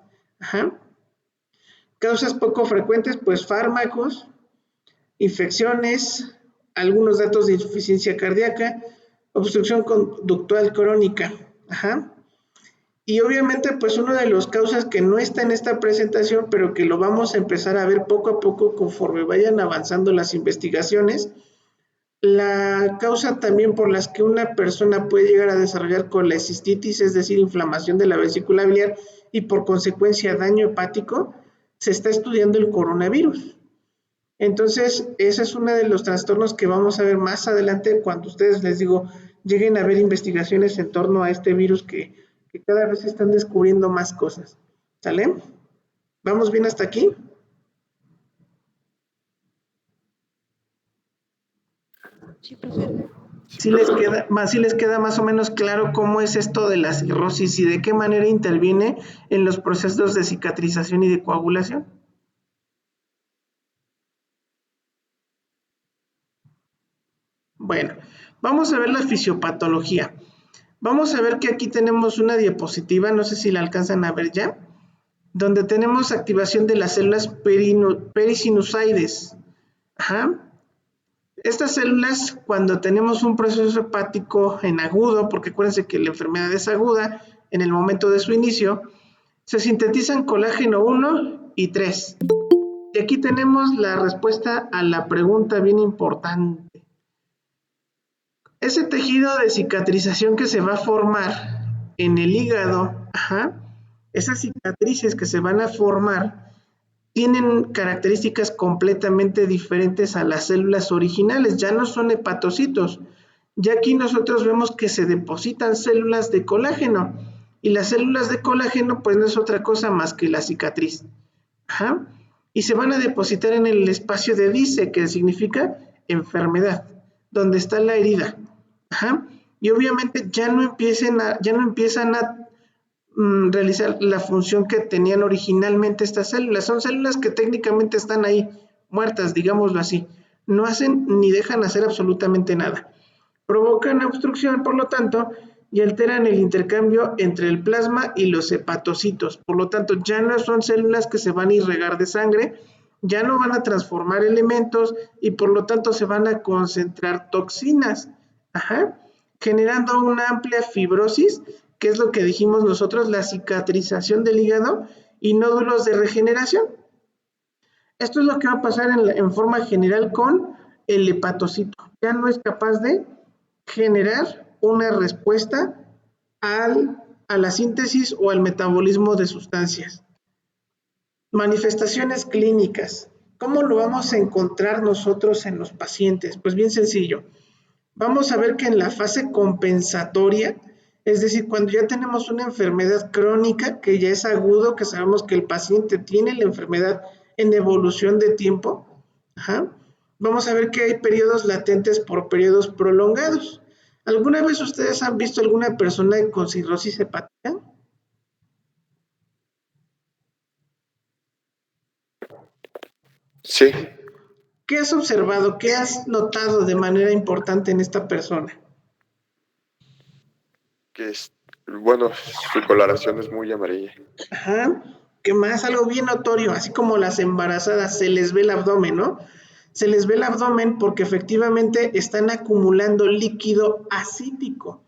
Causas poco frecuentes, pues fármacos, infecciones, algunos datos de insuficiencia cardíaca, obstrucción conductual crónica. Y obviamente, pues una de las causas que no está en esta presentación, pero que lo vamos a empezar a ver poco a poco conforme vayan avanzando las investigaciones, la causa también por las que una persona puede llegar a desarrollar colecistitis, es decir, inflamación de la vesícula biliar y por consecuencia daño hepático, se está estudiando el coronavirus. Entonces, ese es uno de los trastornos que vamos a ver más adelante cuando ustedes, les digo, lleguen a ver investigaciones en torno a este virus que cada vez están descubriendo más cosas. ¿Sale? ¿Vamos bien hasta aquí? Sí, profe. ¿Sí les queda más o menos claro cómo es esto de la cirrosis y de qué manera interviene en los procesos de cicatrización y de coagulación? Bueno, vamos a ver la fisiopatología. Vamos a ver que aquí tenemos una diapositiva, no sé si la alcanzan a ver ya, donde tenemos activación de las células perisinusoides. Estas células, cuando tenemos un proceso hepático en agudo, porque acuérdense que la enfermedad es aguda en el momento de su inicio, se sintetizan colágeno 1 y 3. Y aquí tenemos la respuesta a la pregunta bien importante. Ese tejido de cicatrización que se va a formar en el hígado, esas cicatrices que se van a formar tienen características completamente diferentes a las células originales, ya no son hepatocitos. Ya aquí nosotros vemos que se depositan células de colágeno, y las células de colágeno pues no es otra cosa más que la cicatriz. Y se van a depositar en el espacio de dice, que significa enfermedad, donde está la herida. Y obviamente ya no empiezan a realizar la función que tenían originalmente estas células. Son células que técnicamente están ahí muertas, digámoslo así. No hacen ni dejan hacer absolutamente nada. Provocan obstrucción, por lo tanto, y alteran el intercambio entre el plasma y los hepatocitos. Por lo tanto, ya no son células que se van a irrigar de sangre, ya no van a transformar elementos y por lo tanto se van a concentrar toxinas, generando una amplia fibrosis, que es lo que dijimos nosotros, la cicatrización del hígado y nódulos de regeneración. Esto es lo que va a pasar en forma general con el hepatocito. Ya no es capaz de generar una respuesta a la síntesis o al metabolismo de sustancias. Manifestaciones clínicas. ¿Cómo lo vamos a encontrar nosotros en los pacientes? Pues bien sencillo. Vamos a ver que en la fase compensatoria, es decir, cuando ya tenemos una enfermedad crónica, que ya es agudo, que sabemos que el paciente tiene la enfermedad en evolución de tiempo, vamos a ver que hay periodos latentes por periodos prolongados. ¿Alguna vez ustedes han visto alguna persona con cirrosis hepática? Sí, ¿Qué has observado? ¿Qué has notado de manera importante en esta persona? que es, bueno, su coloración es muy amarilla. ¿Qué más? Algo bien notorio, así como las embarazadas, se les ve el abdomen, ¿no? Se les ve el abdomen porque efectivamente están acumulando líquido acítico.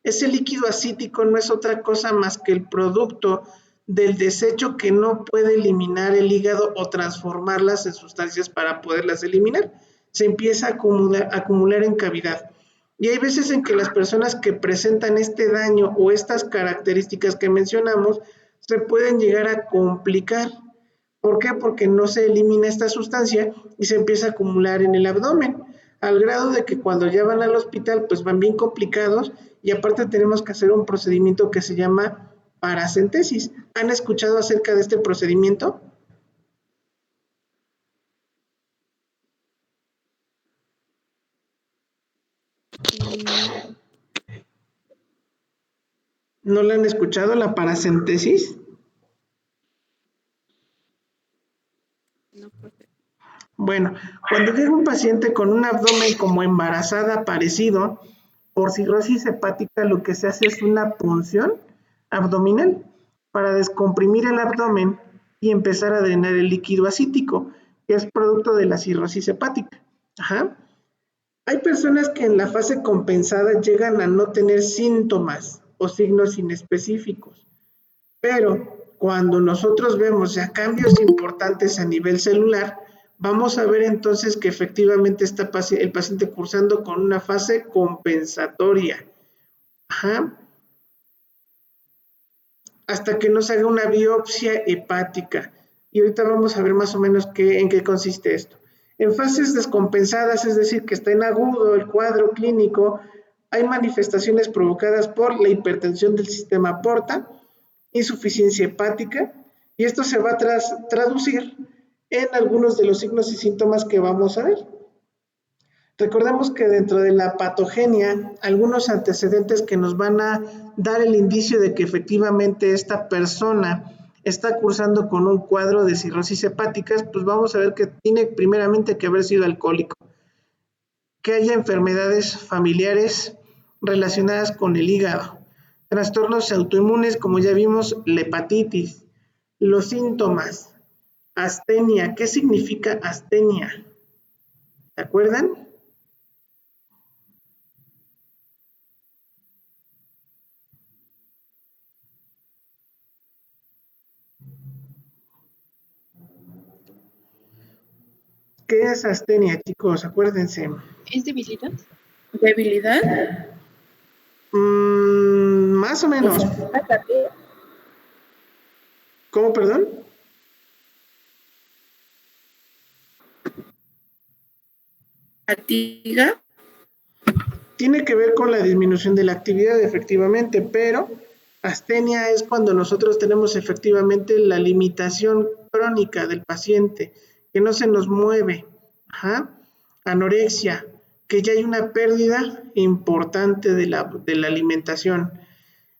Ese líquido acítico no es otra cosa más que el producto del desecho que no puede eliminar el hígado o transformarlas en sustancias para poderlas eliminar. Se empieza a acumular en cavidad. Y hay veces en que las personas que presentan este daño o estas características que mencionamos se pueden llegar a complicar. ¿Por qué? Porque no se elimina esta sustancia y se empieza a acumular en el abdomen, al grado de que cuando ya van al hospital pues van bien complicados y aparte tenemos que hacer un procedimiento que se llama paracentesis. ¿Han escuchado acerca de este procedimiento? ¿No la han escuchado, la paracentesis? Bueno, cuando llega un paciente con un abdomen como embarazada parecido, por cirrosis hepática lo que se hace es una punción abdominal para descomprimir el abdomen y empezar a drenar el líquido acítico, que es producto de la cirrosis hepática. Hay personas que en la fase compensada llegan a no tener síntomas o signos inespecíficos, pero cuando nosotros vemos ya cambios importantes a nivel celular, vamos a ver entonces que efectivamente está el paciente cursando con una fase compensatoria. Hasta que nos haga una biopsia hepática. Y ahorita vamos a ver más o menos en qué consiste esto. En fases descompensadas, es decir, que está en agudo el cuadro clínico, hay manifestaciones provocadas por la hipertensión del sistema porta, insuficiencia hepática, y esto se va a traducir en algunos de los signos y síntomas que vamos a ver. Recordemos que dentro de la patogenia, algunos antecedentes que nos van a dar el indicio de que efectivamente esta persona está cursando con un cuadro de cirrosis hepáticas, pues vamos a ver que tiene primeramente que haber sido alcohólico, que haya enfermedades familiares relacionadas con el hígado, trastornos autoinmunes, como ya vimos, la hepatitis, los síntomas, astenia. ¿Qué significa astenia? ¿Se acuerdan? ¿Qué es astenia, chicos? Acuérdense. ¿Es de visitas? ¿Debilidad? Más o menos. ¿Cómo, perdón? ¿Fatiga? Tiene que ver con la disminución de la actividad, efectivamente, pero astenia es cuando nosotros tenemos efectivamente la limitación crónica del paciente, que no se nos mueve. Ajá. Anorexia, que ya hay una pérdida importante de la alimentación.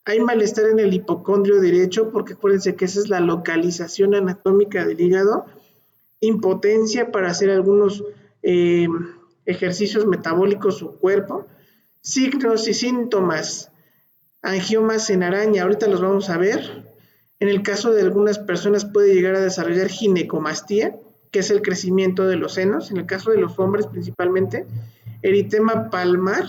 Hay malestar en el hipocondrio derecho, porque acuérdense que esa es la localización anatómica del hígado. Impotencia para hacer algunos ejercicios metabólicos su cuerpo. Signos y síntomas, angiomas en araña, ahorita los vamos a ver. En el caso de algunas personas puede llegar a desarrollar ginecomastía, que es el crecimiento de los senos, en el caso de los hombres principalmente. Eritema palmar,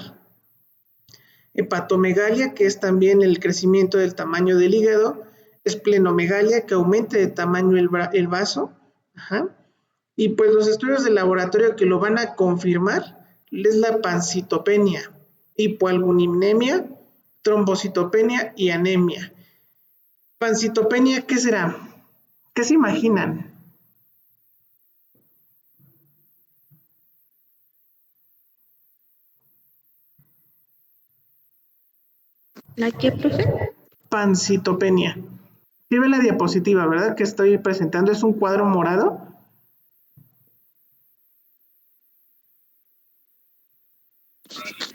hepatomegalia, que es también el crecimiento del tamaño del hígado. Esplenomegalia, que aumente de tamaño el vaso. Ajá. Y pues los estudios de laboratorio que lo van a confirmar es la pancitopenia, hipoalbuminemia, trombocitopenia y anemia. Pancitopenia, ¿qué será? ¿Qué se imaginan? ¿La qué, profe? Pancitopenia. Sí ven la diapositiva, ¿verdad? Que estoy presentando, es un cuadro morado.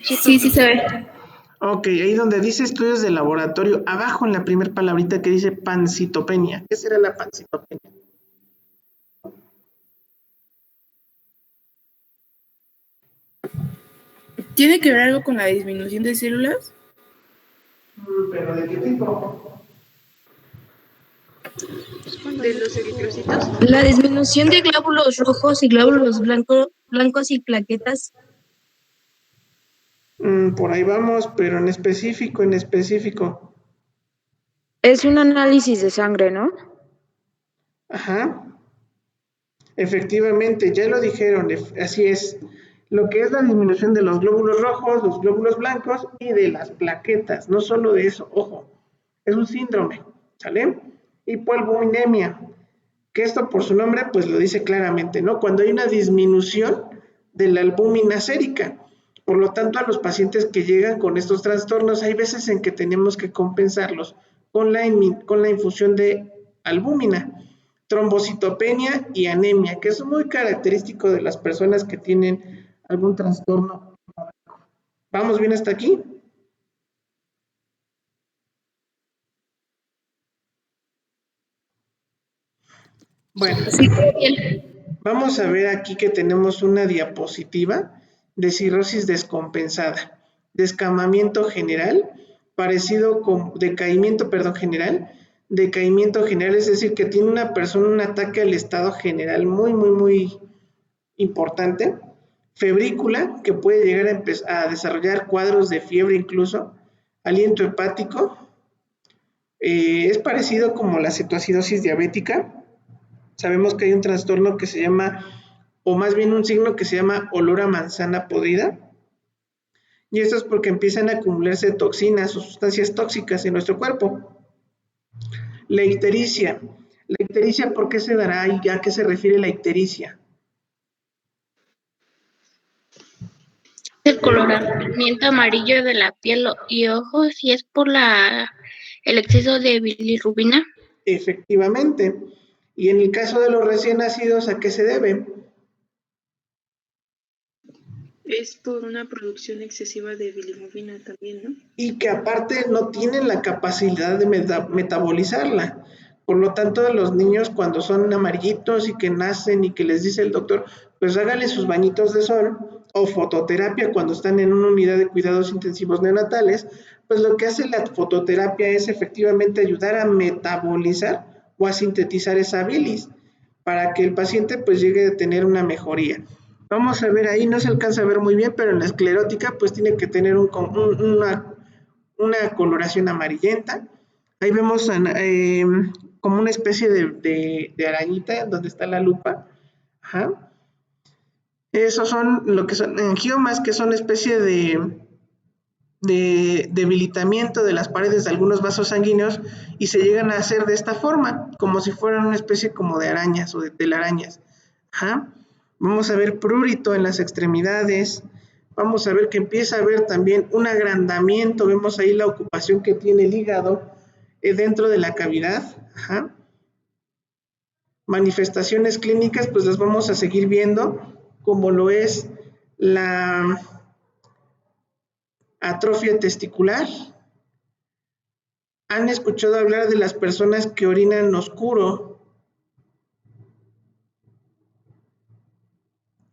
Sí, sí se ve. Ok, ahí donde dice estudios de laboratorio, abajo en la primera palabrita que dice pancitopenia. ¿Qué será la pancitopenia? ¿Tiene que ver algo con la disminución de células? ¿Pero de qué tipo? ¿De los eritrocitos? La disminución de glóbulos rojos y glóbulos blancos y plaquetas. Por ahí vamos, pero en específico. Es un análisis de sangre, ¿no? Ajá. Efectivamente, ya lo dijeron, así es. Lo que es la disminución de los glóbulos rojos, los glóbulos blancos y de las plaquetas. No solo de eso, ojo, es un síndrome, ¿sale? Hipoalbuminemia, que esto por su nombre pues lo dice claramente, ¿no? Cuando hay una disminución de la albúmina sérica. Por lo tanto, a los pacientes que llegan con estos trastornos, hay veces en que tenemos que compensarlos con la infusión de albúmina, trombocitopenia y anemia, que es muy característico de las personas que tienen algún trastorno. ¿Vamos bien hasta aquí? Bueno, vamos a ver aquí que tenemos una diapositiva de cirrosis descompensada, descamamiento general, parecido con decaimiento general, es decir, que tiene una persona un ataque al estado general muy importante, febrícula, que puede llegar a desarrollar cuadros de fiebre incluso, aliento hepático, es parecido como la cetoacidosis diabética. Sabemos que hay un trastorno que se llama, o más bien un signo que se llama olor a manzana podrida, y esto es porque empiezan a acumularse toxinas o sustancias tóxicas en nuestro cuerpo. La ictericia, ¿por qué se dará y a qué se refiere la ictericia? El coloramiento amarillo de la piel y ojos, y es por el exceso de bilirrubina. Efectivamente. Y en el caso de los recién nacidos, ¿a qué se debe? Es por una producción excesiva de bilirrubina también, ¿no? Y que aparte no tienen la capacidad de metabolizarla. Por lo tanto, los niños cuando son amarillitos y que nacen y que les dice el doctor, pues háganle sus bañitos de sol o fototerapia cuando están en una unidad de cuidados intensivos neonatales, pues lo que hace la fototerapia es efectivamente ayudar a metabolizar o a sintetizar esa bilis para que el paciente pues llegue a tener una mejoría. Vamos a ver ahí, no se alcanza a ver muy bien, pero en la esclerótica pues tiene que tener una coloración amarillenta. Ahí vemos como una especie de arañita donde está la lupa. Ajá. Esos son lo que son angiomas, que son especie de debilitamiento de las paredes de algunos vasos sanguíneos y se llegan a hacer de esta forma, como si fueran una especie como de arañas o de telarañas. Ajá. Vamos a ver prurito en las extremidades, vamos a ver que empieza a haber también un agrandamiento, vemos ahí la ocupación que tiene el hígado dentro de la cavidad. Ajá. Manifestaciones clínicas, pues las vamos a seguir viendo, como lo es la atrofia testicular. ¿Han escuchado hablar de las personas que orinan oscuro?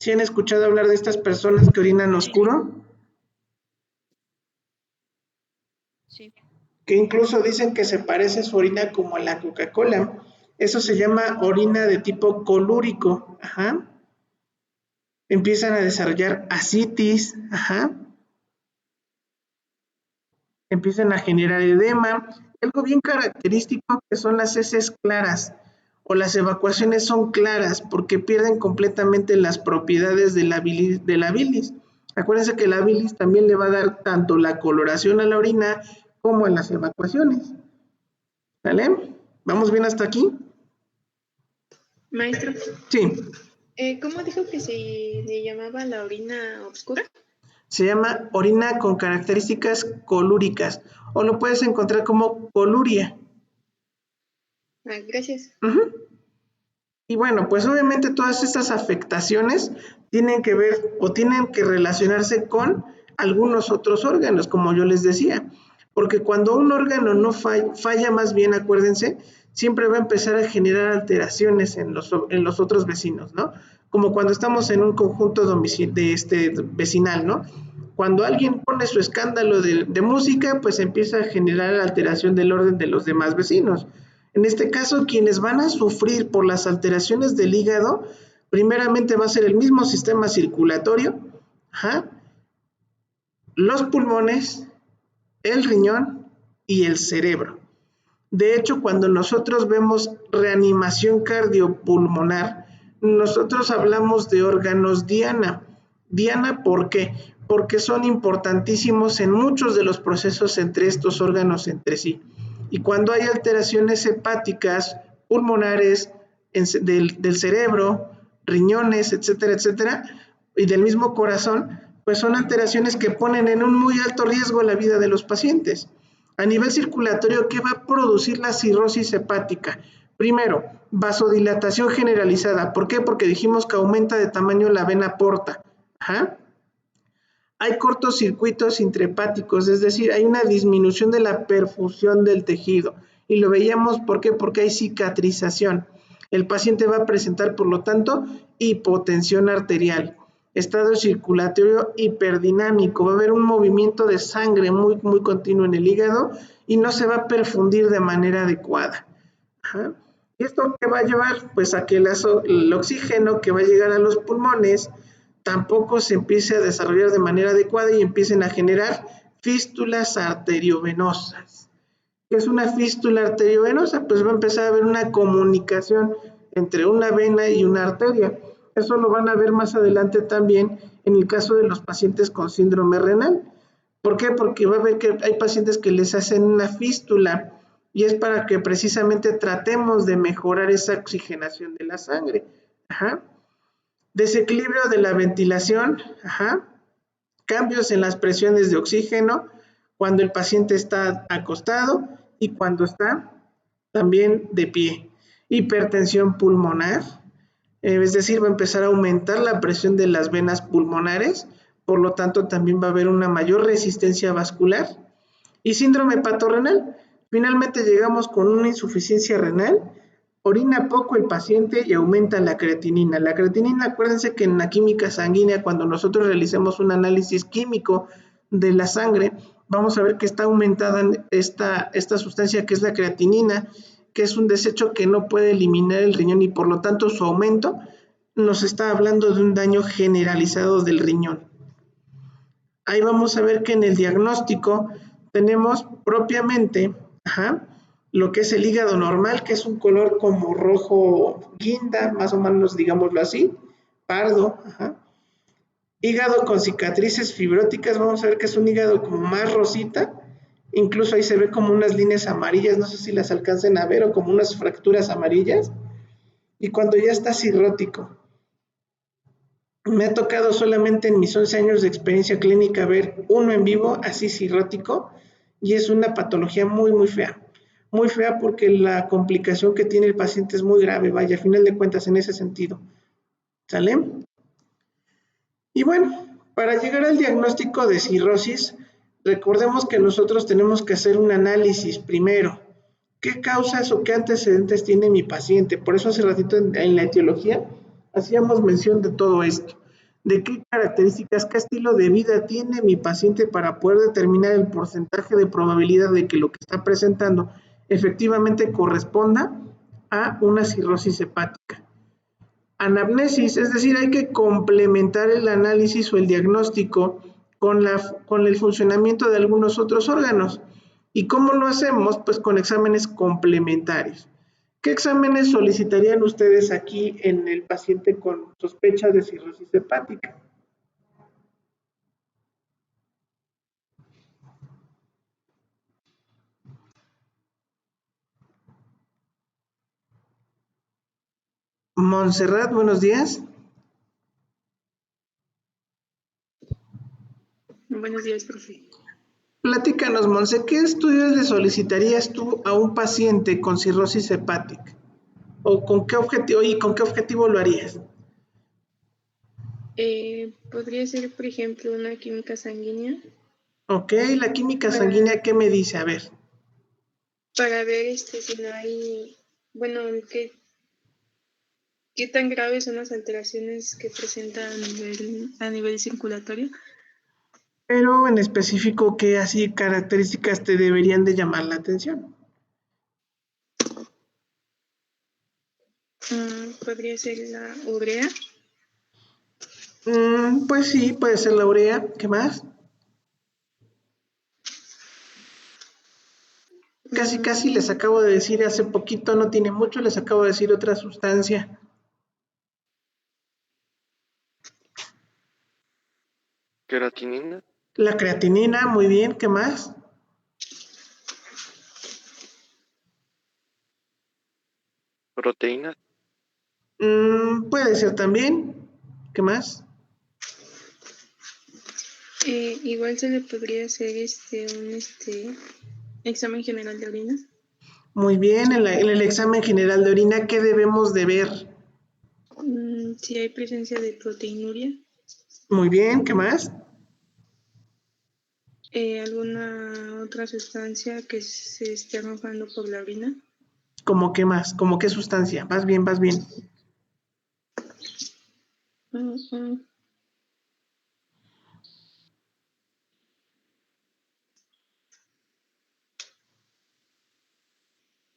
¿Sí han escuchado hablar de estas personas que orinan oscuro? Sí. Que incluso dicen que se parece su orina como a la Coca-Cola. Eso se llama orina de tipo colúrico. Ajá. Empiezan a desarrollar ascitis. Ajá. Empiezan a generar edema. Algo bien característico que son las heces claras o las evacuaciones son claras porque pierden completamente las propiedades de la bilis. Acuérdense que la bilis también le va a dar tanto la coloración a la orina como en las evacuaciones. ¿Vale? ¿Vamos bien hasta aquí? Maestro, Sí. ¿Cómo dijo que se le llamaba la orina oscura? Se llama orina con características colúricas o lo puedes encontrar como coluria. Gracias. Uh-huh. Y bueno, pues obviamente todas estas afectaciones tienen que ver o tienen que relacionarse con algunos otros órganos, como yo les decía, porque cuando un órgano no falla más bien, acuérdense, siempre va a empezar a generar alteraciones en los otros vecinos, ¿no? Como cuando estamos en un conjunto vecinal, ¿no? Cuando alguien pone su escándalo de música, pues empieza a generar alteración del orden de los demás vecinos. En este caso, quienes van a sufrir por las alteraciones del hígado, primeramente va a ser el mismo sistema circulatorio, ¿ajá? Los pulmones, el riñón y el cerebro. De hecho, cuando nosotros vemos reanimación cardiopulmonar, nosotros hablamos de órganos diana. Diana, ¿por qué? Porque son importantísimos en muchos de los procesos entre estos órganos entre sí. Y cuando hay alteraciones hepáticas, pulmonares, del cerebro, riñones, etcétera, etcétera, y del mismo corazón, pues son alteraciones que ponen en un muy alto riesgo la vida de los pacientes. A nivel circulatorio, ¿qué va a producir la cirrosis hepática? Primero, vasodilatación generalizada. ¿Por qué? Porque dijimos que aumenta de tamaño la vena porta. Ajá. Hay cortocircuitos intrahepáticos, es decir, hay una disminución de la perfusión del tejido. Y lo veíamos, ¿por qué? Porque hay cicatrización. El paciente va a presentar, por lo tanto, hipotensión arterial. Estado circulatorio hiperdinámico, va a haber un movimiento de sangre muy, muy continuo en el hígado y no se va a perfundir de manera adecuada. Ajá. ¿Y esto qué va a llevar? Pues a que el oxígeno que va a llegar a los pulmones tampoco se empiece a desarrollar de manera adecuada y empiecen a generar fístulas arteriovenosas. ¿Qué es una fístula arteriovenosa? Pues va a empezar a haber una comunicación entre una vena y una arteria. Eso lo van a ver más adelante también en el caso de los pacientes con síndrome renal. ¿Por qué? Porque va a ver que hay pacientes que les hacen una fístula y es para que precisamente tratemos de mejorar esa oxigenación de la sangre. Ajá. Desequilibrio de la ventilación, ajá. Cambios en las presiones de oxígeno cuando el paciente está acostado y cuando está también de pie. Hipertensión pulmonar, es decir, va a empezar a aumentar la presión de las venas pulmonares, por lo tanto también va a haber una mayor resistencia vascular. Y síndrome hepatorenal, finalmente llegamos con una insuficiencia renal, orina poco el paciente y aumenta la creatinina. La creatinina, acuérdense que en la química sanguínea, cuando nosotros realicemos un análisis químico de la sangre, vamos a ver que está aumentada esta sustancia que es la creatinina, que es un desecho que no puede eliminar el riñón y por lo tanto su aumento nos está hablando de un daño generalizado del riñón. Ahí vamos a ver que en el diagnóstico tenemos propiamente, ajá, lo que es el hígado normal, que es un color como rojo guinda, más o menos digámoslo así, pardo, ajá. Hígado con cicatrices fibróticas, vamos a ver que es un hígado como más rosita, incluso ahí se ve como unas líneas amarillas, no sé si las alcancen a ver, o como unas fracturas amarillas, y cuando ya está cirrótico. Me ha tocado solamente en mis 11 años de experiencia clínica ver uno en vivo así cirrótico, y es una patología muy fea porque la complicación que tiene el paciente es muy grave, vaya, a final de cuentas en ese sentido, ¿sale? Y bueno, para llegar al diagnóstico de cirrosis, recordemos que nosotros tenemos que hacer un análisis primero. ¿Qué causas o qué antecedentes tiene mi paciente? Por eso hace ratito en la etiología hacíamos mención de todo esto. De qué características, qué estilo de vida tiene mi paciente para poder determinar el porcentaje de probabilidad de que lo que está presentando efectivamente corresponda a una cirrosis hepática. Anamnesis, es decir, hay que complementar el análisis o el diagnóstico con el funcionamiento de algunos otros órganos. ¿Y cómo lo hacemos? Pues con exámenes complementarios. ¿Qué exámenes solicitarían ustedes aquí en el paciente con sospecha de cirrosis hepática? Montserrat, buenos días. Buenos días, profe. Platícanos, Monse, ¿qué estudios le solicitarías tú a un paciente con cirrosis hepática? ¿O con qué objetivo lo harías? Podría ser, por ejemplo, una química sanguínea Ok, la química para, sanguínea, ¿qué me dice? A ver. para ver si no hay, bueno, qué tan graves son las alteraciones que presenta a nivel circulatorio. Pero en específico, ¿qué así características te deberían de llamar la atención? Podría ser la urea. Pues sí, puede ser la urea. ¿Qué más? Casi les acabo de decir hace poquito, no tiene mucho, les acabo de decir otra sustancia. Queratinina, La creatinina, muy bien, ¿qué más? proteínas, Puede ser también. ¿Qué más? Igual se le podría hacer un examen general de orina. Muy bien, en el examen general de orina, ¿qué debemos de ver? Si hay presencia de proteinuria. Muy bien, ¿qué más? ¿Alguna otra sustancia que se esté arrojando por la orina? ¿Cómo qué más? ¿Cómo qué sustancia? Vas bien, vas bien. Mm, mm.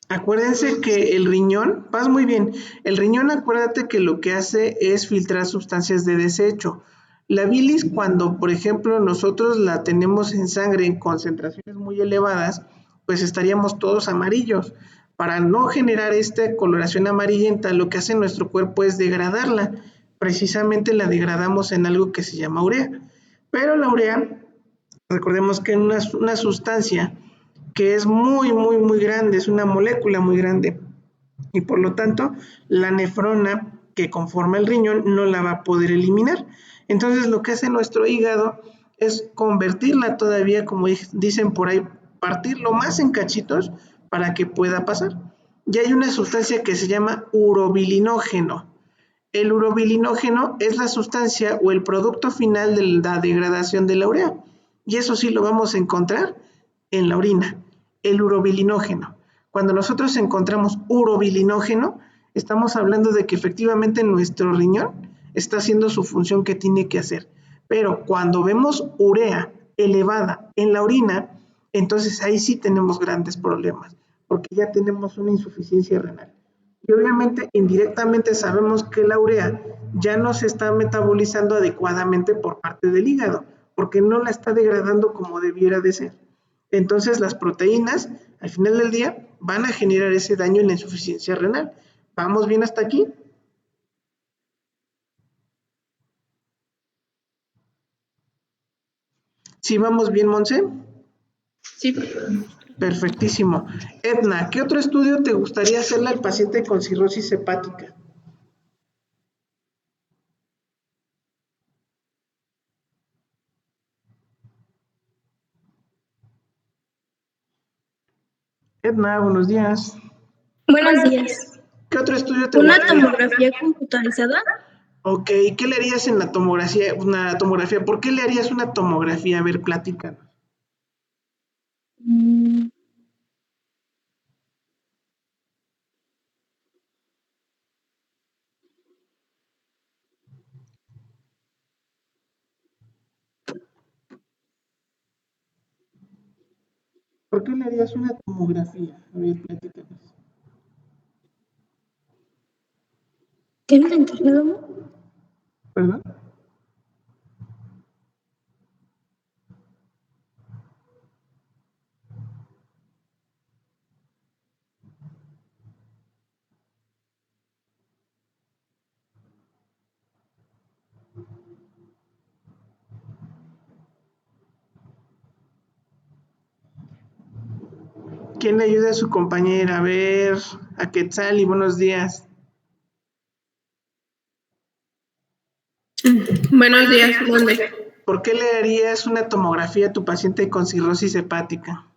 Acuérdense que el riñón, vas muy bien, el riñón acuérdate que lo que hace es filtrar sustancias de desecho. La bilis cuando, por ejemplo, nosotros la tenemos en sangre en concentraciones muy elevadas, pues estaríamos todos amarillos. Para no generar esta coloración amarillenta, lo que hace nuestro cuerpo es degradarla. Precisamente la degradamos en algo que se llama urea. Pero la urea, recordemos que es una sustancia que es muy grande, es una molécula muy grande y por lo tanto la nefrona que conforma el riñón no la va a poder eliminar. Entonces lo que hace nuestro hígado es convertirla todavía, como dicen por ahí, partirlo más en cachitos para que pueda pasar. Y hay una sustancia que se llama urobilinógeno. El urobilinógeno es la sustancia o el producto final de la degradación de la urea. Y eso sí lo vamos a encontrar en la orina, el urobilinógeno. Cuando nosotros encontramos urobilinógeno, estamos hablando de que efectivamente nuestro riñón está haciendo su función que tiene que hacer. Pero cuando vemos urea elevada en la orina, entonces ahí sí tenemos grandes problemas, porque ya tenemos una insuficiencia renal. Y obviamente indirectamente sabemos que la urea ya no se está metabolizando adecuadamente por parte del hígado, porque no la está degradando como debiera de ser. Entonces las proteínas, al final del día, van a generar ese daño en la insuficiencia renal. ¿Vamos bien hasta aquí? ¿Sí vamos bien, Monse? Sí. Perfectísimo. Edna, ¿qué otro estudio te gustaría hacerle al paciente con cirrosis hepática? Edna, buenos días. Buenos días. ¿Qué otro estudio te ¿Una gustaría? tomografía computarizada? Ok, ¿qué le harías en la tomografía? Una tomografía. ¿Por qué le harías una tomografía? A ver, platícanos. Mm, ¿Por qué le harías una tomografía? A ver, platícanos. ¿Qué no entiendo? ¿Perdón? ¿Quién le ayuda a su compañera? A ver, a Quetzal, buenos días. Buenos días, ¿dónde? ¿Por qué le harías una tomografía a tu paciente con cirrosis hepática?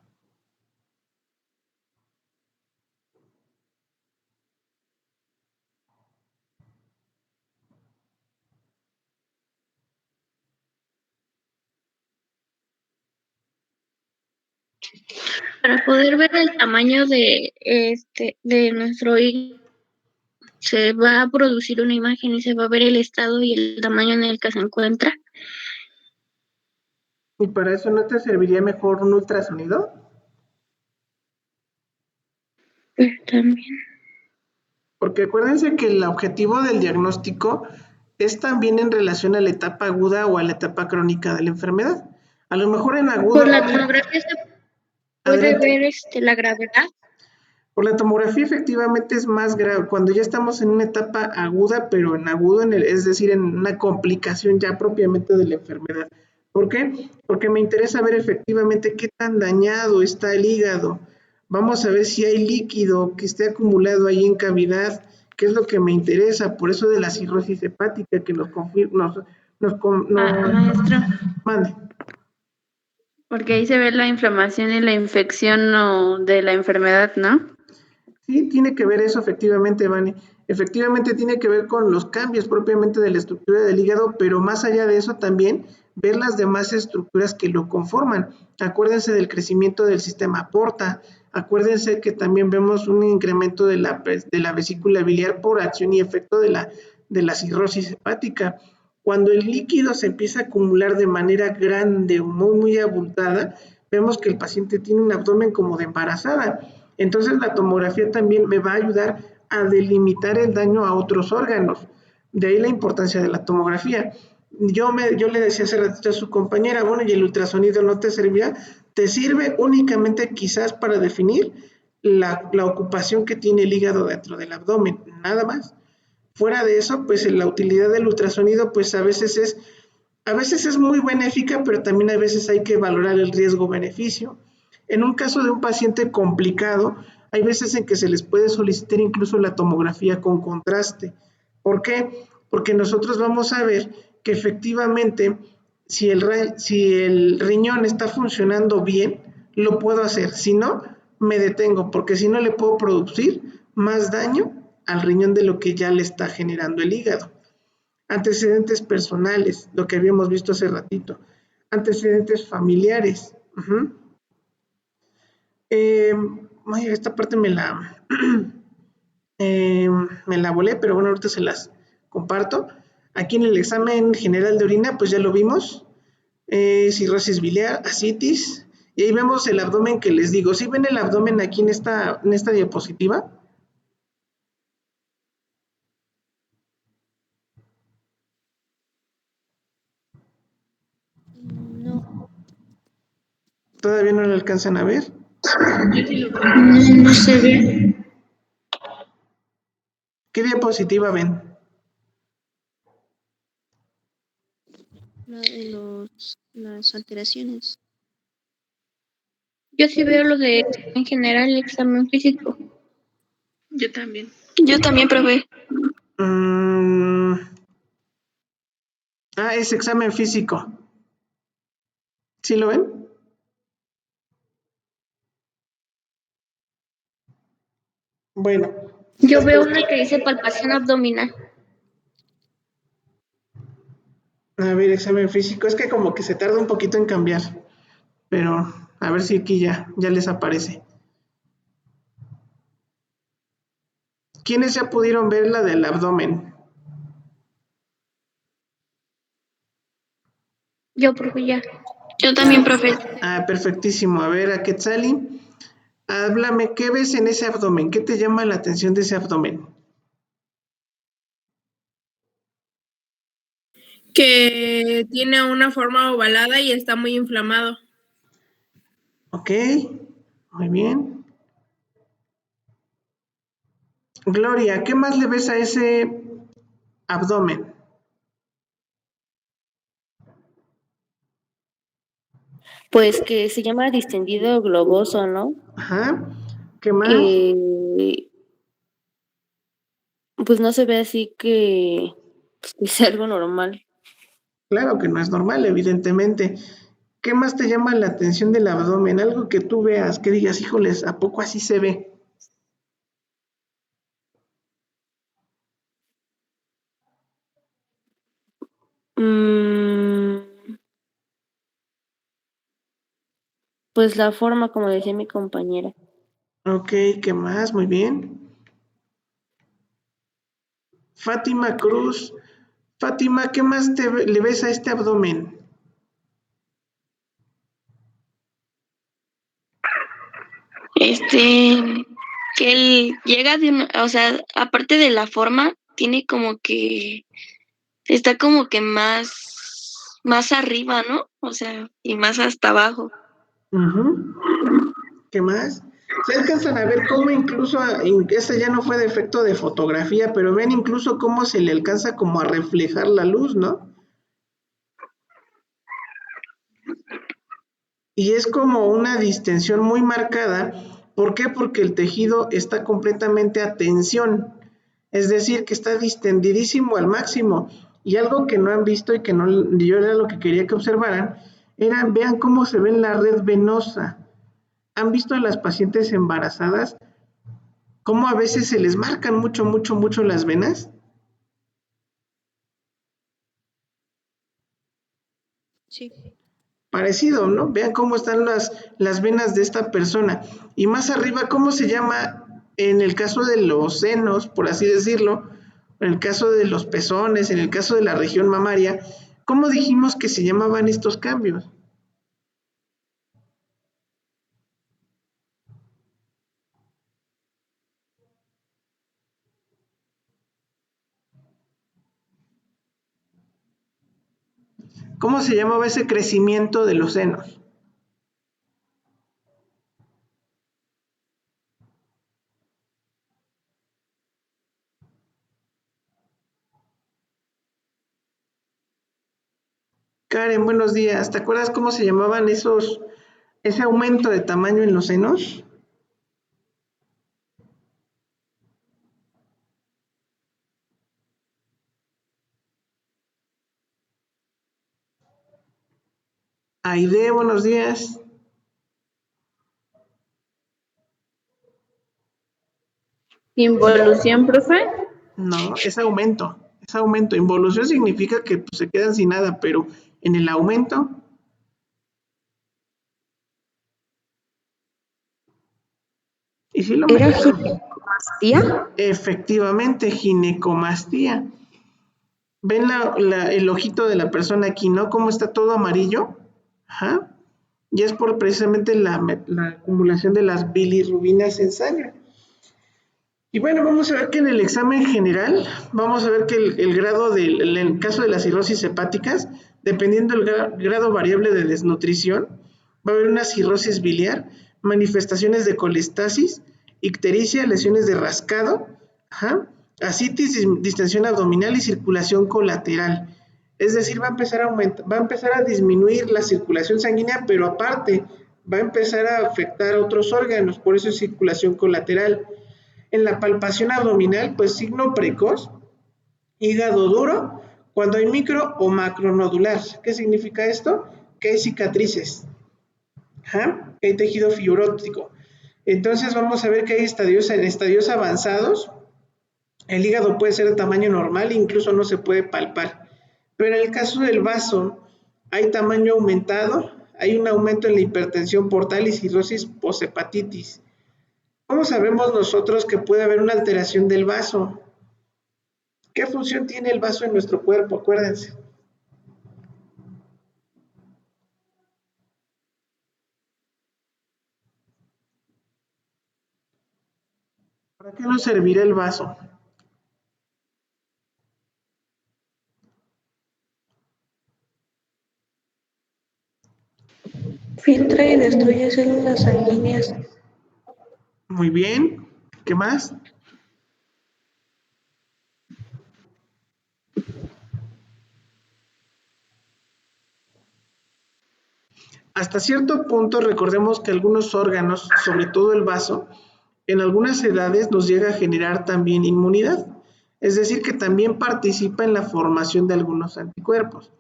Para poder ver el tamaño de nuestro hígado, se va a producir una imagen y se va a ver el estado y el tamaño en el que se encuentra. ¿Y para eso no te serviría mejor un ultrasonido? Pues también. Porque acuérdense que el objetivo del diagnóstico es también en relación a la etapa aguda o a la etapa crónica de la enfermedad. A lo mejor en agudo, Por la tomografía se puede adelante. ver la gravedad. Por la tomografía efectivamente es más grave cuando ya estamos en una etapa aguda, pero en agudo, es decir, en una complicación ya propiamente de la enfermedad. ¿Por qué? Porque me interesa ver efectivamente qué tan dañado está el hígado. Vamos a ver si hay líquido que esté acumulado ahí en cavidad, que es lo que me interesa, por eso de la cirrosis hepática que nos confirma, Maestro, mande. porque ahí se ve la inflamación y la infección de la enfermedad, ¿no? Sí, tiene que ver eso efectivamente, Vane. Efectivamente tiene que ver con los cambios propiamente de la estructura del hígado, pero más allá de eso también ver las demás estructuras que lo conforman. Acuérdense del crecimiento del sistema porta, acuérdense que también vemos un incremento de la vesícula biliar por acción y efecto de la cirrosis hepática. Cuando el líquido se empieza a acumular de manera grande o muy abultada, vemos que el paciente tiene un abdomen como de embarazada. Entonces la tomografía también me va a ayudar a delimitar el daño a otros órganos. De ahí la importancia de la tomografía. Yo le decía hace ratito a su compañera, bueno, y el ultrasonido no te servía, te sirve únicamente quizás para definir la ocupación que tiene el hígado dentro del abdomen, nada más. Fuera de eso, pues la utilidad del ultrasonido, pues a veces es muy benéfica, pero también a veces hay que valorar el riesgo-beneficio. En un caso de un paciente complicado, hay veces en que se les puede solicitar incluso la tomografía con contraste. ¿Por qué? Porque nosotros vamos a ver que efectivamente si el riñón está funcionando bien, lo puedo hacer. Si no, me detengo, porque si no le puedo producir más daño al riñón de lo que ya le está generando el hígado. Antecedentes personales, lo que habíamos visto hace ratito. Antecedentes familiares. Esta parte me la volé, pero bueno, ahorita se las comparto. Aquí en el examen general de orina, pues ya lo vimos. Cirrosis biliar, ascitis. Y ahí vemos el abdomen que les digo. ¿Sí ven el abdomen aquí en esta diapositiva? No, ¿Todavía no lo alcanzan a ver? no se ve. ¿Qué diapositiva ven? las alteraciones. Yo sí veo lo de en general el examen físico. Yo también. Yo también probé. Es examen físico. ¿Sí lo ven? Bueno. Yo veo una que dice palpación abdominal. A ver, examen físico. Es que como que se tarda un poquito en cambiar. Pero a ver si aquí ya les aparece. ¿Quiénes ya pudieron ver la del abdomen? Yo, profe, ya. Yo también, profe. Perfectísimo. A ver, a Quetzali, háblame, ¿qué ves en ese abdomen? ¿Qué te llama la atención de ese abdomen? Que tiene una forma ovalada y está muy inflamado. Ok, muy bien. Gloria, ¿qué más le ves a ese abdomen? Pues que se llama distendido globoso, ¿no? Ajá. ¿Qué más? Pues no se ve así que es algo normal. Claro que no es normal, evidentemente. ¿Qué más te llama la atención del abdomen? Algo que tú veas, que digas, híjoles, ¿a poco así se ve? Pues la forma, como decía mi compañera. Ok, ¿qué más? Muy bien. Fátima Cruz. Fátima, ¿qué más le ves a este abdomen? Que él llega de una, o sea, aparte de la forma, tiene como que, está como que más arriba, ¿no? O sea, y más hasta abajo. ¿Qué más? Se alcanzan a ver cómo incluso, esta ya no fue de efecto de fotografía, pero ven incluso cómo se le alcanza como a reflejar la luz, ¿no? Y es como una distensión muy marcada. ¿Por qué? Porque el tejido está completamente a tensión, es decir, que está distendidísimo al máximo. Y algo que no han visto y que no, yo era lo que quería que observaran, vean cómo se ve en la red venosa. ¿Han visto a las pacientes embarazadas cómo a veces se les marcan mucho las venas? Sí. Parecido, ¿no? Vean cómo están las venas de esta persona. Y más arriba, ¿cómo se llama en el caso de los senos, por así decirlo? En el caso de los pezones, en el caso de la región mamaria, ¿cómo dijimos que se llamaban estos cambios? ¿Cómo se llamaba ese crecimiento de los senos? Karen, buenos días. ¿Te acuerdas cómo se llamaban ese aumento de tamaño en los senos? Aide, buenos días. ¿Involución, profe? No, es aumento, es aumento. Involución significa que pues, se quedan sin nada, pero en el aumento. Y sí lo ¿Era mencionó. ginecomastía? Efectivamente, ginecomastía. ¿Ven el ojito de la persona aquí, no? ¿Cómo está todo amarillo? Ajá. Y es por precisamente la acumulación de las bilirrubinas en sangre. Y bueno, vamos a ver que en el examen general, vamos a ver que el grado en el caso de las cirrosis hepáticas, dependiendo del grado variable de desnutrición, va a haber una cirrosis biliar, manifestaciones de colestasis, ictericia, lesiones de rascado, ascitis, distensión abdominal y circulación colateral. Es decir, va a empezar a aumentar, va a empezar a disminuir la circulación sanguínea, pero aparte va a empezar a afectar a otros órganos, por eso es circulación colateral. En la palpación abdominal, pues signo precoz, hígado duro, cuando hay micro o macronodular. ¿Qué significa esto? Que hay cicatrices, que hay tejido fibrótico. Entonces vamos a ver que hay en estadios avanzados, el hígado puede ser de tamaño normal, incluso no se puede palpar. Pero en el caso del vaso, hay tamaño aumentado, hay un aumento en la hipertensión portal y cirrosis posthepatitis. ¿Cómo sabemos nosotros que puede haber una alteración del vaso? ¿Qué función tiene el vaso en nuestro cuerpo? Acuérdense. ¿Para qué nos servirá el vaso? Filtra y destruye células sanguíneas. Muy bien. ¿Qué más? Hasta cierto punto, recordemos que algunos órganos, sobre todo el vaso, en algunas edades nos llega a generar también inmunidad. Es decir, que también participa en la formación de algunos anticuerpos.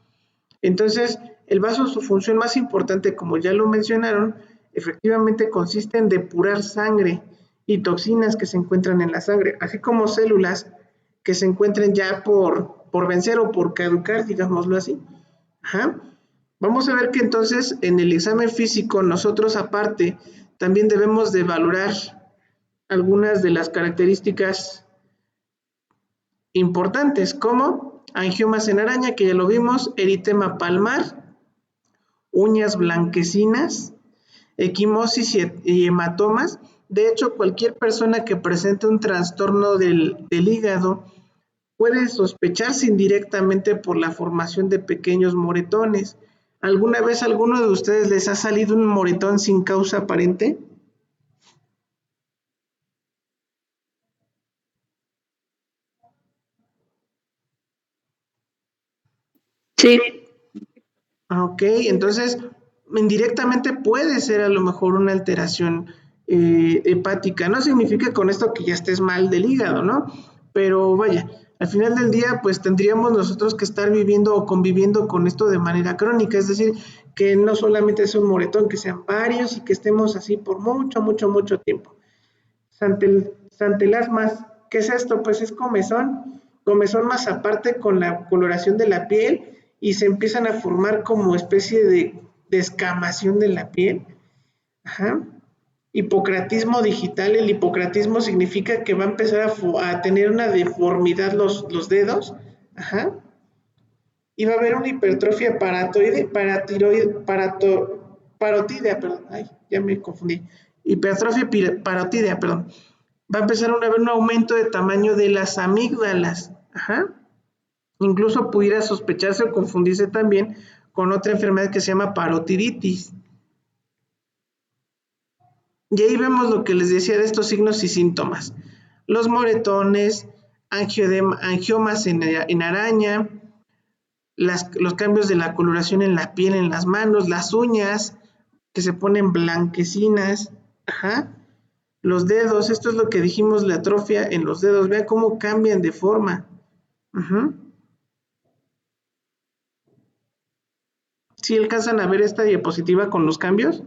Entonces, el vaso, su función más importante, como ya lo mencionaron, efectivamente consiste en depurar sangre y toxinas que se encuentran en la sangre, así como células que se encuentren ya por vencer o por caducar, digámoslo así. Vamos a ver que entonces en el examen físico nosotros aparte también debemos de valorar algunas de las características importantes, como angiomas en araña, que ya lo vimos, eritema palmar, uñas blanquecinas, equimosis y hematomas. De hecho, cualquier persona que presente un trastorno del hígado puede sospecharse indirectamente por la formación de pequeños moretones. ¿Alguna vez a alguno de ustedes les ha salido un moretón sin causa aparente? Sí. Ok, entonces indirectamente puede ser a lo mejor una alteración hepática. No significa con esto que ya estés mal del hígado, ¿no? Pero vaya, al final del día pues tendríamos nosotros que estar viviendo o conviviendo con esto de manera crónica, es decir, que no solamente es un moretón, que sean varios y que estemos así por mucho tiempo. Santelasmas, ¿qué es esto? Pues es comezón más aparte con la coloración de la piel y se empiezan a formar como especie de descamación de la piel. Hipocratismo digital, el hipocratismo significa que va a empezar a tener una deformidad los dedos. Y va a haber una hipertrofia parotídea, perdón, ya me confundí. Hipertrofia parotídea, perdón. Va a empezar a haber un aumento de tamaño de las amígdalas. Incluso pudiera sospecharse o confundirse también con otra enfermedad que se llama parotiditis. Y ahí vemos lo que les decía de estos signos y síntomas. Los moretones, angiomas en araña, los cambios de la coloración en la piel, en las manos, las uñas que se ponen blanquecinas, los dedos, esto es lo que dijimos, la atrofia en los dedos, vean cómo cambian de forma. ¿Sí alcanzan a ver esta diapositiva con los cambios?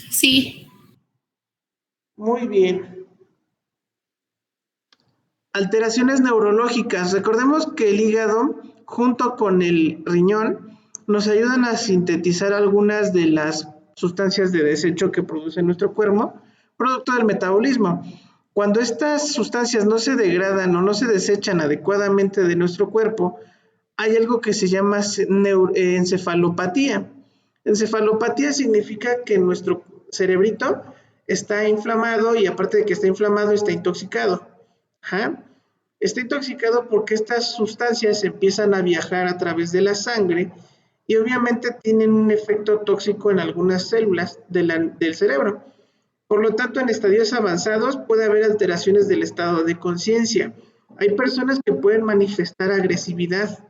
Sí. Muy bien. Alteraciones neurológicas. Recordemos que el hígado, junto con el riñón, nos ayudan a sintetizar algunas de las sustancias de desecho que produce nuestro cuerpo, producto del metabolismo. Cuando estas sustancias no se degradan o no se desechan adecuadamente de nuestro cuerpo, hay algo que se llama encefalopatía. Encefalopatía significa que nuestro cerebrito está inflamado y aparte de que está inflamado, está intoxicado. Está intoxicado porque estas sustancias empiezan a viajar a través de la sangre y obviamente tienen un efecto tóxico en algunas células del cerebro. Por lo tanto, en estadios avanzados puede haber alteraciones del estado de conciencia Hay personas que pueden manifestar agresividad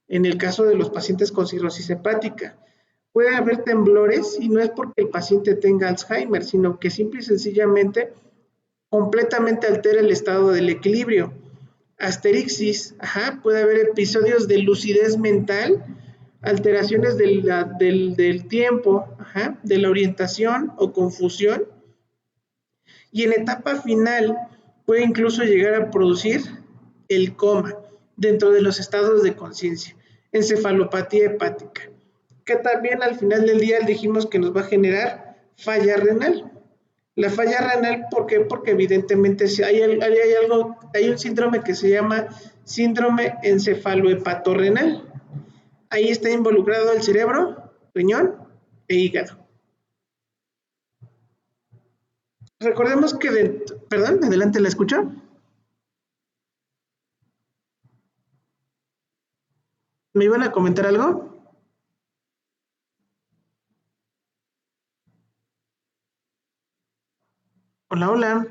en el caso de los pacientes con cirrosis hepática. Puede haber temblores y no es porque el paciente tenga Alzheimer, sino que simple y sencillamente completamente altera el estado del equilibrio. Asterixis, puede haber episodios de lucidez mental, alteraciones del tiempo, de la orientación o confusión, y en etapa final puede incluso llegar a producir el coma dentro de los estados de conciencia, encefalopatía hepática, que también al final del día dijimos que nos va a generar falla renal. La falla renal, ¿por qué? Porque evidentemente si hay un síndrome que se llama síndrome encefalohepatorrenal. Ahí está involucrado el cerebro, riñón e hígado. Recordemos que, perdón, adelante, ¿la escucho? ¿Me iban a comentar algo? Hola, hola.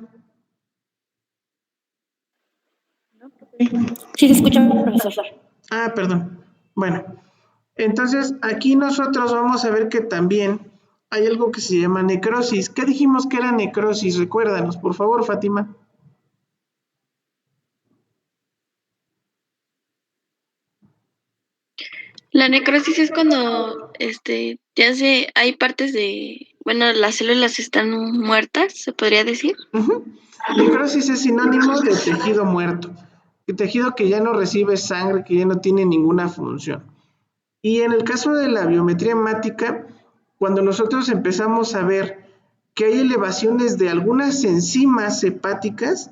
Sí, se escucha, profesor. Ah, perdón. Bueno, entonces aquí nosotros vamos a ver que también hay algo que se llama necrosis. ¿Qué dijimos que era necrosis? Recuérdanos, por favor, Fátima. La necrosis es cuando hay partes las células están muertas, se podría decir. Necrosis es sinónimo de tejido muerto, el tejido que ya no recibe sangre, que ya no tiene ninguna función. Y en el caso de la biometría hemática, cuando nosotros empezamos a ver que hay elevaciones de algunas enzimas hepáticas,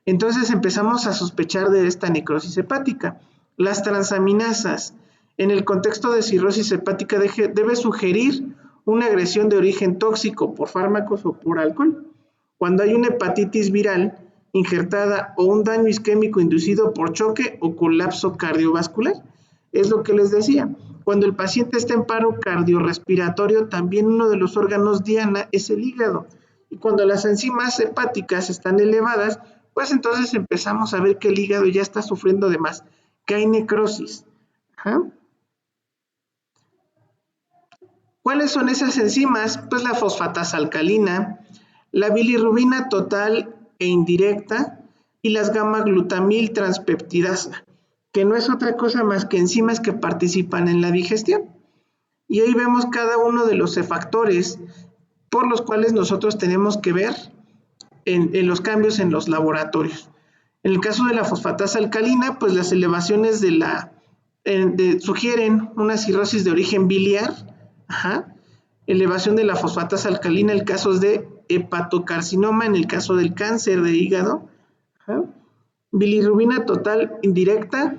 entonces empezamos a sospechar de esta necrosis hepática. Las transaminasas, en el contexto de cirrosis hepática, debe sugerir una agresión de origen tóxico por fármacos o por alcohol. Cuando hay una hepatitis viral injertada o un daño isquémico inducido por choque o colapso cardiovascular, es lo que les decía. Cuando el paciente está en paro cardiorrespiratorio, también uno de los órganos diana es el hígado. Y cuando las enzimas hepáticas están elevadas, pues entonces empezamos a ver que el hígado ya está sufriendo de más, que hay necrosis. ¿Cuáles son esas enzimas? Pues la fosfatasa alcalina, la bilirrubina total e indirecta y las gamma-glutamil transpeptidasa, que no es otra cosa más que enzimas que participan en la digestión. Y ahí vemos cada uno de los factores por los cuales nosotros tenemos que ver en los cambios en los laboratorios. En el caso de la fosfatasa alcalina, pues las elevaciones sugieren una cirrosis de origen biliar, elevación de la fosfatasa alcalina en casos de hepatocarcinoma, en el caso del cáncer de hígado, bilirrubina total indirecta,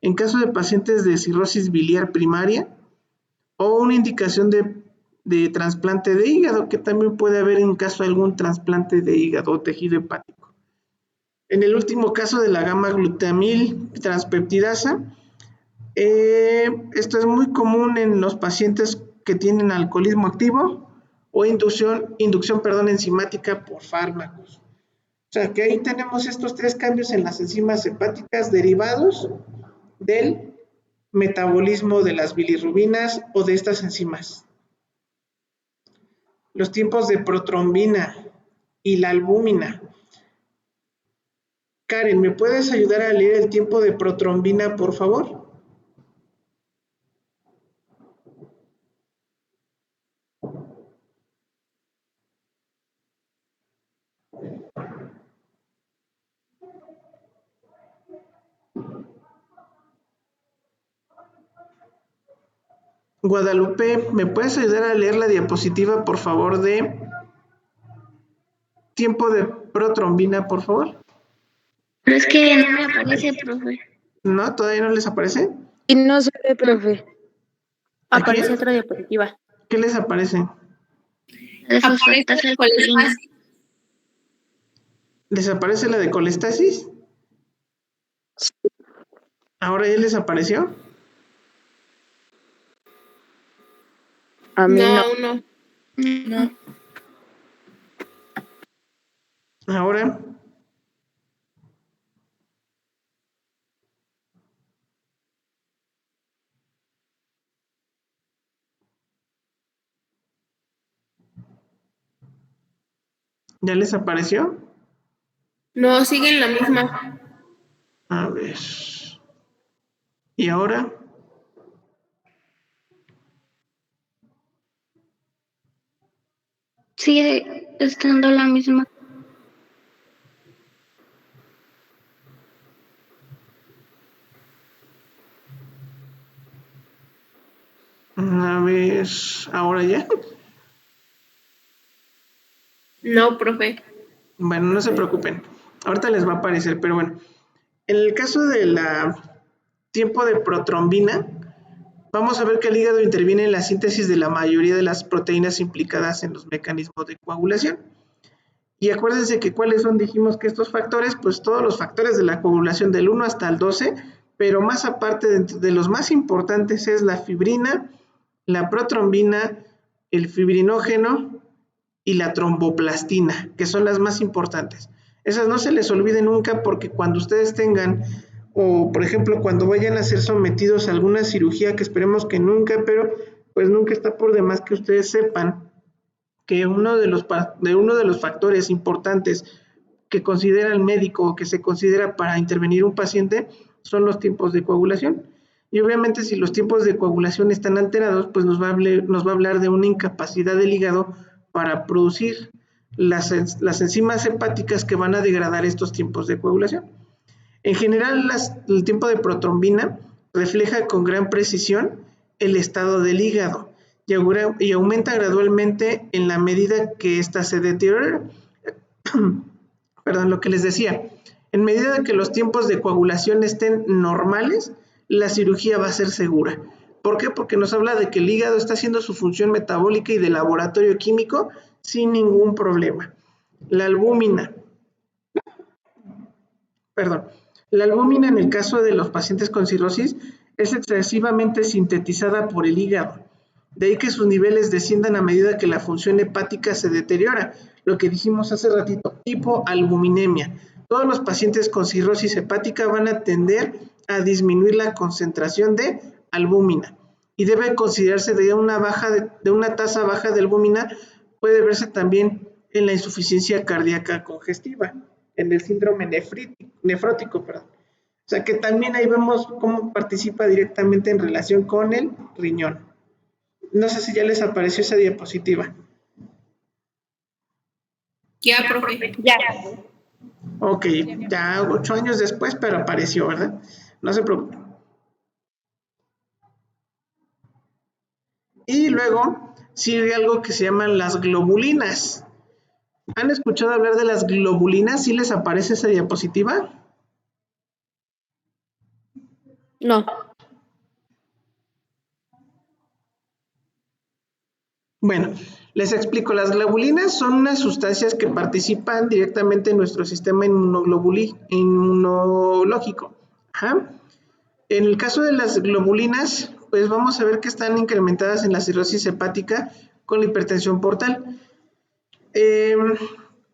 en caso de pacientes de cirrosis biliar primaria, o una indicación de trasplante de hígado, que también puede haber en caso de algún trasplante de hígado o tejido hepático. En el último caso de la gamma-glutamil transpeptidasa, esto es muy común en los pacientes que tienen alcoholismo activo o inducción enzimática por fármacos. O sea que ahí tenemos estos tres cambios en las enzimas hepáticas derivados del metabolismo de las bilirrubinas o de estas enzimas. Los tiempos de protrombina y la albúmina. Karen, ¿me puedes ayudar a leer el tiempo de protrombina, por favor? Guadalupe, ¿me puedes ayudar a leer la diapositiva, por favor, de tiempo de protrombina, por favor? Pero es que no me aparece, profe. ¿No? ¿Todavía no les aparece? Y no se ve, profe. ¿Aquí? Aparece otra diapositiva. ¿Qué les aparece? Fosfatasa alcalina. ¿Les aparece la de colestasis? ¿Ahora ya les apareció? A mí no. Aún no. No. ¿Ahora? ¿Ya les apareció? No, sigue en la misma. A ver. ¿Y ahora? Sigue estando la misma. A ver, ¿ahora ya? No, profe. Bueno, no se preocupen. Ahorita les va a aparecer, pero bueno. En el caso de la tiempo de protrombina, vamos a ver que el hígado interviene en la síntesis de la mayoría de las proteínas implicadas en los mecanismos de coagulación. Y acuérdense que cuáles son, dijimos que estos factores, pues todos los factores de la coagulación del 1 hasta el 12, pero más aparte de los más importantes es la fibrina, la protrombina, el fibrinógeno y la tromboplastina, que son las más importantes. Esas no se les olviden nunca porque cuando ustedes tengan, o por ejemplo cuando vayan a ser sometidos a alguna cirugía, que esperemos que nunca, pero pues nunca está por demás que ustedes sepan que uno de los factores importantes que considera el médico o que se considera para intervenir un paciente son los tiempos de coagulación. Y obviamente si los tiempos de coagulación están alterados, pues nos va a hablar de una incapacidad del hígado para producir las enzimas hepáticas que van a degradar estos tiempos de coagulación. En general, el tiempo de protrombina refleja con gran precisión el estado del hígado y aumenta gradualmente en la medida que ésta se deteriora. Perdón, lo que les decía, en medida que los tiempos de coagulación estén normales, la cirugía va a ser segura. ¿Por qué? Porque nos habla de que el hígado está haciendo su función metabólica y de laboratorio químico sin ningún problema. La albúmina. La albúmina en el caso de los pacientes con cirrosis es excesivamente sintetizada por el hígado. De ahí que sus niveles desciendan a medida que la función hepática se deteriora, lo que dijimos hace ratito, hipoalbuminemia. Todos los pacientes con cirrosis hepática van a tender a disminuir la concentración de albúmina y debe considerarse de una tasa baja de albúmina, puede verse también en la insuficiencia cardíaca congestiva, en el síndrome nefrótico. O sea que también ahí vemos cómo participa directamente en relación con el riñón. No sé si ya les apareció esa diapositiva. Ya, profe. Ya. Ok, ya 8 años después, pero apareció, ¿verdad? No se preocupen. Y luego sigue algo que se llaman las globulinas. ¿Han escuchado hablar de las globulinas? ¿Sí les aparece esa diapositiva? No. Bueno, les explico. Las globulinas son unas sustancias que participan directamente en nuestro sistema inmunológico. Ajá. En el caso de las globulinas, pues vamos a ver que están incrementadas en la cirrosis hepática con la hipertensión portal.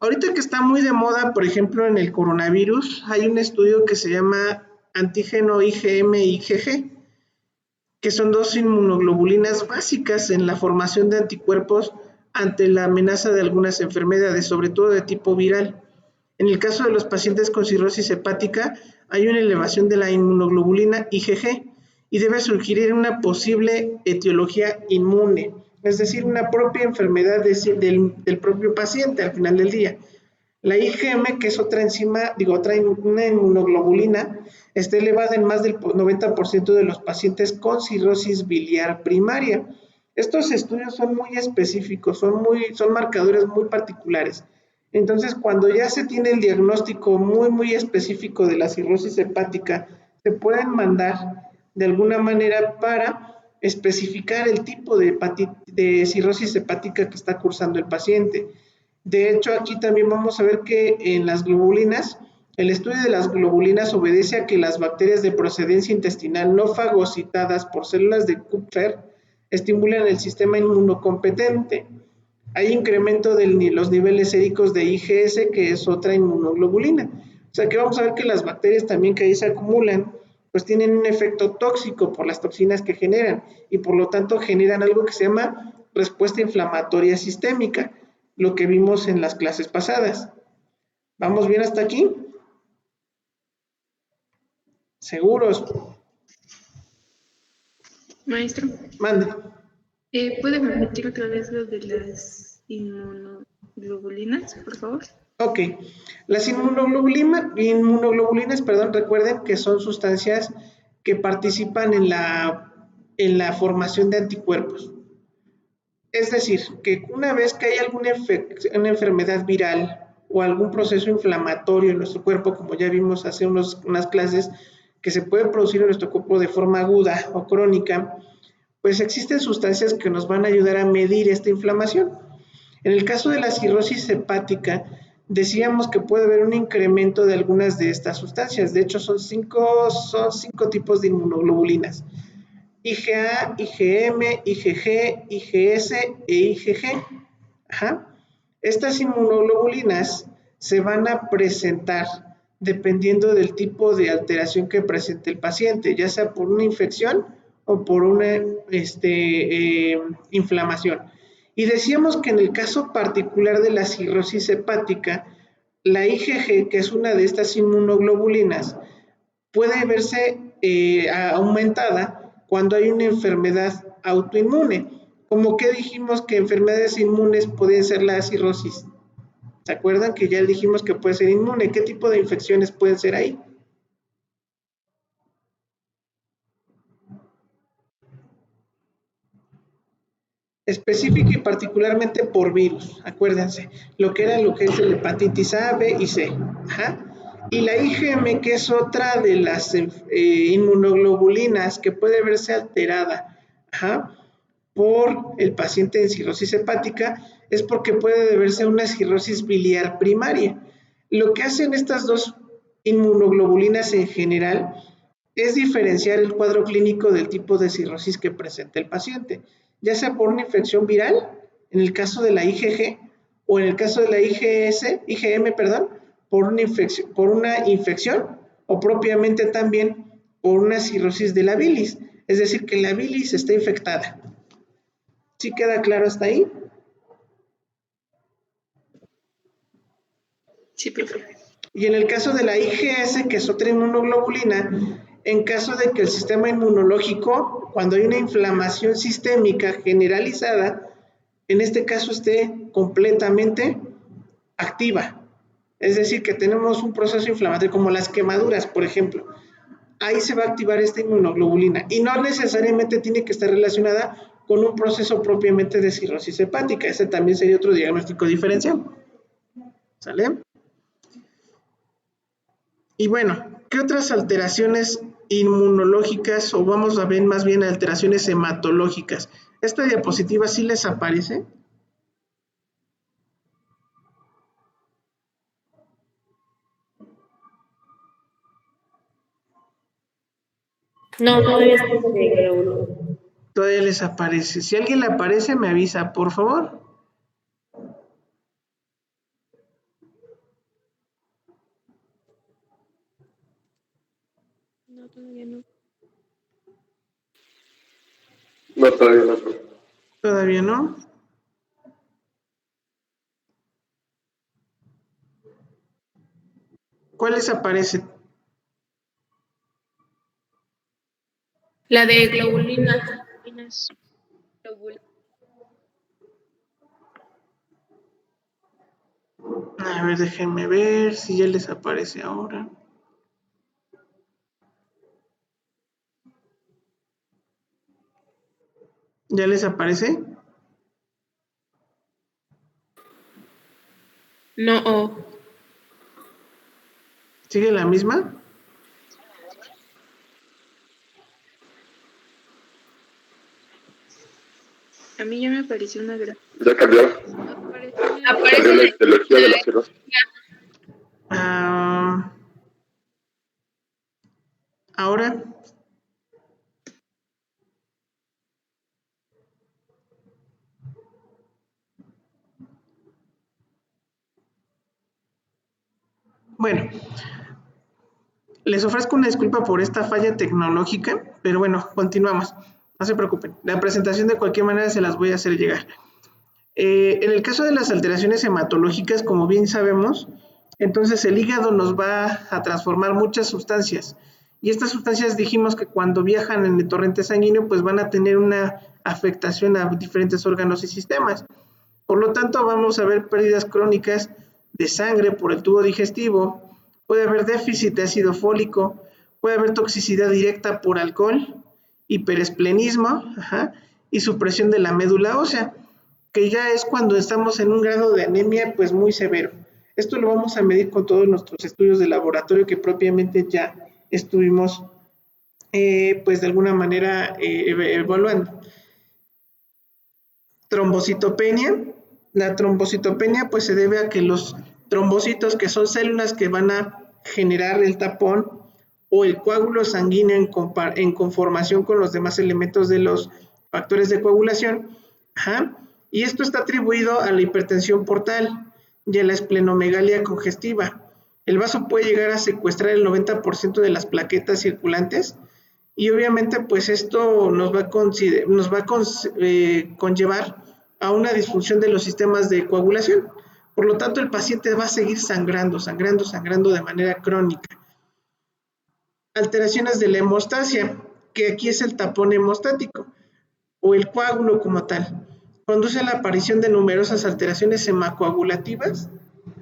Ahorita que está muy de moda, por ejemplo, en el coronavirus, hay un estudio que se llama antígeno IgM y IgG, que son dos inmunoglobulinas básicas en la formación de anticuerpos ante la amenaza de algunas enfermedades, sobre todo de tipo viral. En el caso de los pacientes con cirrosis hepática, hay una elevación de la inmunoglobulina IgG y debe sugerir una posible etiología inmune, es decir, una propia enfermedad del propio paciente al final del día. La IgM, que es otra una inmunoglobulina, está elevada en más del 90% de los pacientes con cirrosis biliar primaria. Estos estudios son muy específicos, son marcadores muy particulares. Entonces, cuando ya se tiene el diagnóstico muy específico de la cirrosis hepática, se pueden mandar de alguna manera para especificar el tipo de cirrosis hepática que está cursando el paciente. De hecho, aquí también vamos a ver que en las globulinas, el estudio de las globulinas obedece a que las bacterias de procedencia intestinal no fagocitadas por células de Kupfer estimulan el sistema inmunocompetente. Hay incremento de los niveles séricos de IgS, que es otra inmunoglobulina. O sea que vamos a ver que las bacterias también que ahí se acumulan, pues tienen un efecto tóxico por las toxinas que generan y por lo tanto generan algo que se llama respuesta inflamatoria sistémica. lo que vimos en las clases pasadas. ¿Vamos bien hasta aquí? ¿Seguros? Maestro, Mande. ¿puede repetir otra vez lo de las inmunoglobulinas, por favor? Ok, las inmunoglobulinas, recuerden que son sustancias que participan en la formación de anticuerpos. Es decir, que una vez que hay una enfermedad viral o algún proceso inflamatorio en nuestro cuerpo, como ya vimos hace unas clases, que se puede producir en nuestro cuerpo de forma aguda o crónica, pues existen sustancias que nos van a ayudar a medir esta inflamación. En el caso de la cirrosis hepática, decíamos que puede haber un incremento de algunas de estas sustancias. De hecho, son cinco tipos de inmunoglobulinas: IgA, IgM, IgG, IgS e IgG. Estas inmunoglobulinas se van a presentar dependiendo del tipo de alteración que presente el paciente, ya sea por una infección o por una inflamación. Y decíamos que en el caso particular de la cirrosis hepática, la IgG, que es una de estas inmunoglobulinas, puede verse aumentada cuando hay una enfermedad autoinmune. Como que dijimos que enfermedades inmunes pueden ser la cirrosis. ¿Se acuerdan que ya dijimos que puede ser inmune? ¿Qué tipo de infecciones pueden ser ahí? Específica y particularmente por virus, acuérdense, lo que es el hepatitis A, B y C. Y la IgM, que es otra de las inmunoglobulinas que puede verse alterada por el paciente en cirrosis hepática, es porque puede deberse a una cirrosis biliar primaria. Lo que hacen estas dos inmunoglobulinas en general es diferenciar el cuadro clínico del tipo de cirrosis que presenta el paciente, ya sea por una infección viral, en el caso de la IgG, o en el caso de la IgM, por una infección, o propiamente también por una cirrosis de la bilis, es decir, que la bilis está infectada. ¿Sí queda claro hasta ahí? Sí, profe. Y en el caso de la IgS, que es otra inmunoglobulina, en caso de que el sistema inmunológico, cuando hay una inflamación sistémica generalizada, en este caso esté completamente activa. Es decir, que tenemos un proceso inflamatorio como las quemaduras, por ejemplo. Ahí se va a activar esta inmunoglobulina y no necesariamente tiene que estar relacionada con un proceso propiamente de cirrosis hepática. Ese también sería otro diagnóstico diferencial. ¿Sale? Y bueno, ¿qué otras alteraciones inmunológicas, o vamos a ver más bien alteraciones hematológicas? ¿Esta diapositiva sí les aparece? No, todavía está de glóbulo. Todavía les aparece. Si a alguien le aparece, me avisa, por favor. No, todavía no. No, todavía no. Todavía no. ¿Cuál les aparece? La de globulina. A ver, déjenme ver si ya les aparece ahora. ¿Ya les aparece? No. ¿Sigue la misma? A mí ya me apareció una gráfica. Ya cambió. Cambió la etiología de la cirrosis. Ahora. Bueno, les ofrezco una disculpa por esta falla tecnológica, pero bueno, continuamos. No se preocupen. La presentación de cualquier manera se las voy a hacer llegar. En el caso de las alteraciones hematológicas, como bien sabemos, entonces el hígado nos va a transformar muchas sustancias. Y estas sustancias dijimos que cuando viajan en el torrente sanguíneo, pues van a tener una afectación a diferentes órganos y sistemas. Por lo tanto, vamos a ver pérdidas crónicas de sangre por el tubo digestivo, puede haber déficit de ácido fólico, puede haber toxicidad directa por alcohol, hiperesplenismo, y supresión de la médula ósea, que ya es cuando estamos en un grado de anemia pues muy severo. Esto lo vamos a medir con todos nuestros estudios de laboratorio que propiamente ya estuvimos pues de alguna manera evaluando. Trombocitopenia. La trombocitopenia pues se debe a que los trombocitos, que son células que van a generar el tapón o el coágulo sanguíneo en conformación con los demás elementos de los factores de coagulación, y esto está atribuido a la hipertensión portal y a la esplenomegalia congestiva. El vaso puede llegar a secuestrar el 90% de las plaquetas circulantes y obviamente pues esto nos va a conllevar a una disfunción de los sistemas de coagulación. Por lo tanto, el paciente va a seguir sangrando de manera crónica. Alteraciones de la hemostasia, que aquí es el tapón hemostático o el coágulo como tal. Conduce a la aparición de numerosas alteraciones hemacoagulativas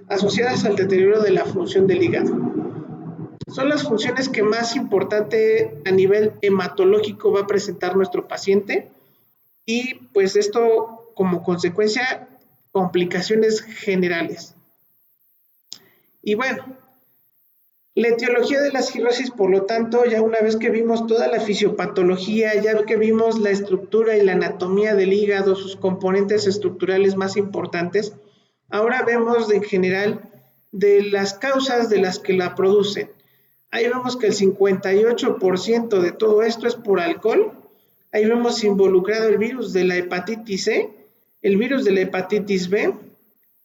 asociadas al deterioro de la función del hígado. Son las funciones que más importante a nivel hematológico va a presentar nuestro paciente y pues esto como consecuencia complicaciones generales. Y bueno, la etiología de la cirrosis, por lo tanto, ya una vez que vimos toda la fisiopatología, ya que vimos la estructura y la anatomía del hígado, sus componentes estructurales más importantes, ahora vemos en general de las causas de las que la producen. Ahí vemos que el 58% de todo esto es por alcohol. Ahí vemos involucrado el virus de la hepatitis C, el virus de la hepatitis B,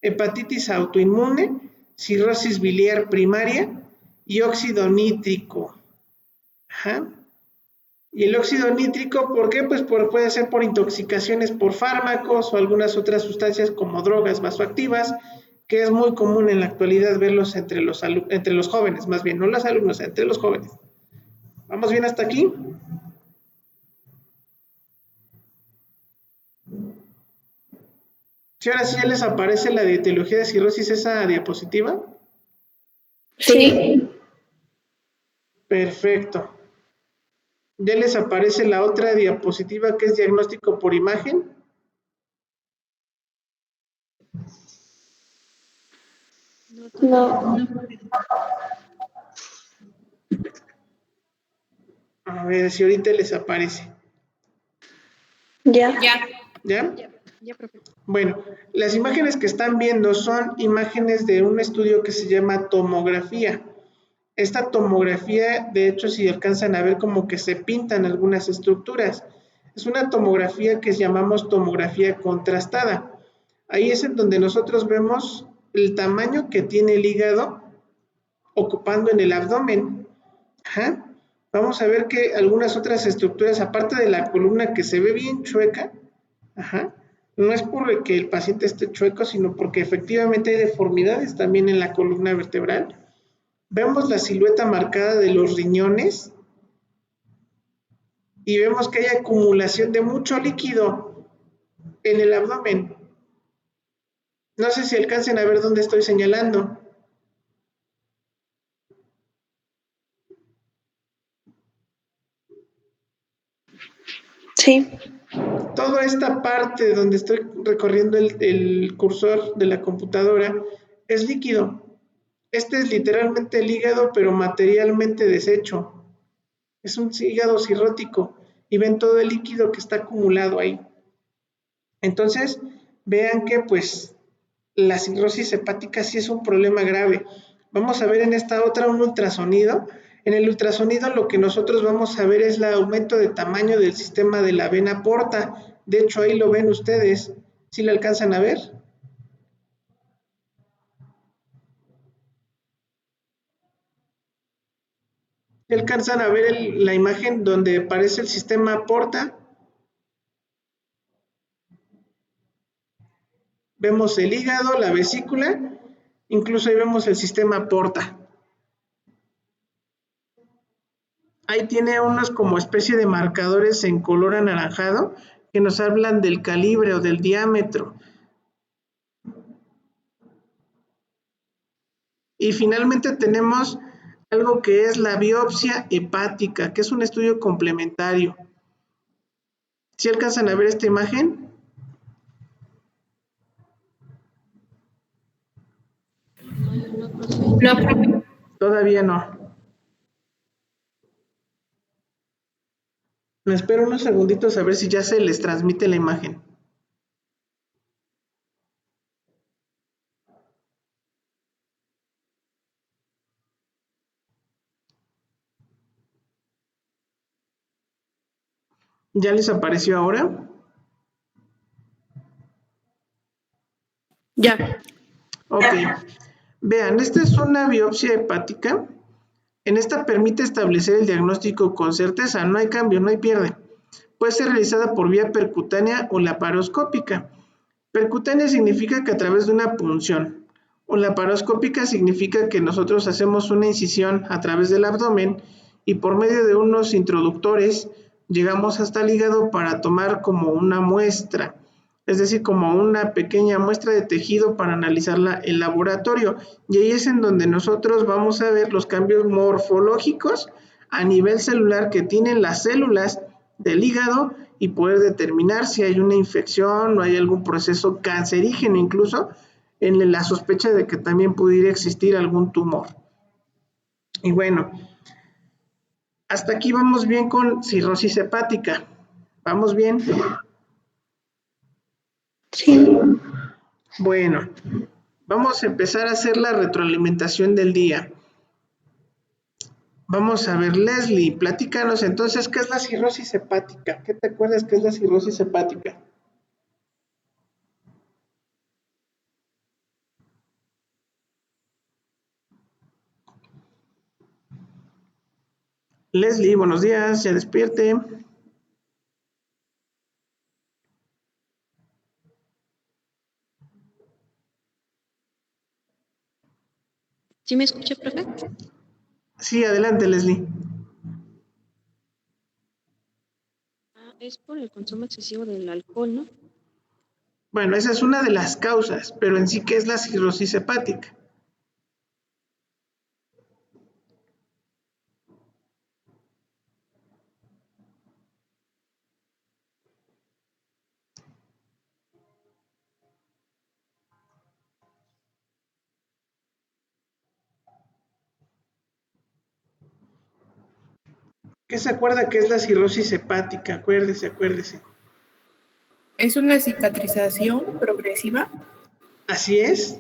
hepatitis autoinmune, cirrosis biliar primaria y óxido nítrico. Y el óxido nítrico, ¿por qué? Pues puede ser por intoxicaciones por fármacos o algunas otras sustancias como drogas vasoactivas, que es muy común en la actualidad verlos entre los jóvenes, más bien, no los alumnos, entre los jóvenes. ¿Vamos bien hasta aquí? Si ahora sí ya les aparece la etiología de cirrosis, esa diapositiva. Sí. Perfecto. Ya les aparece la otra diapositiva que es diagnóstico por imagen. No. A ver si ahorita les aparece. Ya. ¿Ya? Bueno, las imágenes que están viendo son imágenes de un estudio que se llama tomografía. Esta tomografía, de hecho, si alcanzan a ver como que se pintan algunas estructuras. Es una tomografía que llamamos tomografía contrastada. Ahí es en donde nosotros vemos el tamaño que tiene el hígado ocupando en el abdomen. Vamos a ver que algunas otras estructuras, aparte de la columna que se ve bien chueca, no es porque el paciente esté chueco, sino porque efectivamente hay deformidades también en la columna vertebral. Vemos la silueta marcada de los riñones y vemos que hay acumulación de mucho líquido en el abdomen. No sé si alcancen a ver dónde estoy señalando. Sí. Toda esta parte donde estoy recorriendo el cursor de la computadora es líquido. Este es literalmente el hígado, pero materialmente deshecho. Es un hígado cirrótico y ven todo el líquido que está acumulado ahí. Entonces, vean que pues la cirrosis hepática sí es un problema grave. Vamos a ver en esta otra un ultrasonido. En el ultrasonido lo que nosotros vamos a ver es el aumento de tamaño del sistema de la vena porta. De hecho, ahí lo ven ustedes. ¿Sí lo alcanzan a ver? ¿Alcanzan a ver la imagen donde aparece el sistema porta? Vemos el hígado, la vesícula, incluso ahí vemos el sistema porta. Ahí tiene unos como especie de marcadores en color anaranjado que nos hablan del calibre o del diámetro. Y finalmente tenemos algo que es la biopsia hepática, que es un estudio complementario. ¿Sí alcanzan a ver esta imagen? No, profe. Todavía no. Me espero unos segunditos a ver si ya se les transmite la imagen. ¿Ya les apareció ahora? Ya. Ok. Vean, esta es una biopsia hepática. En esta permite establecer el diagnóstico con certeza, no hay cambio, no hay pierde. Puede ser realizada por vía percutánea o laparoscópica. Percutánea significa que a través de una punción, o laparoscópica significa que nosotros hacemos una incisión a través del abdomen y por medio de unos introductores llegamos hasta el hígado para tomar como una muestra, es decir, como una pequeña muestra de tejido para analizarla en laboratorio. Y ahí es en donde nosotros vamos a ver los cambios morfológicos a nivel celular que tienen las células del hígado y poder determinar si hay una infección o hay algún proceso cancerígeno, incluso en la sospecha de que también pudiera existir algún tumor. Y bueno, hasta aquí vamos bien con cirrosis hepática. ¿Vamos bien? Sí. Bueno, vamos a empezar a hacer la retroalimentación del día. Vamos a ver, Leslie, platícanos entonces, ¿qué es la cirrosis hepática? ¿Qué te acuerdas que es la cirrosis hepática? Leslie, buenos días, ya despierte. ¿Sí me escucha, profe? Sí, adelante, Leslie. Es por el consumo excesivo del alcohol, ¿no? Bueno, esa es una de las causas, pero en sí, ¿qué es la cirrosis hepática? ¿Qué se acuerda que es la cirrosis hepática? Acuérdese. ¿Es una cicatrización progresiva? Así es.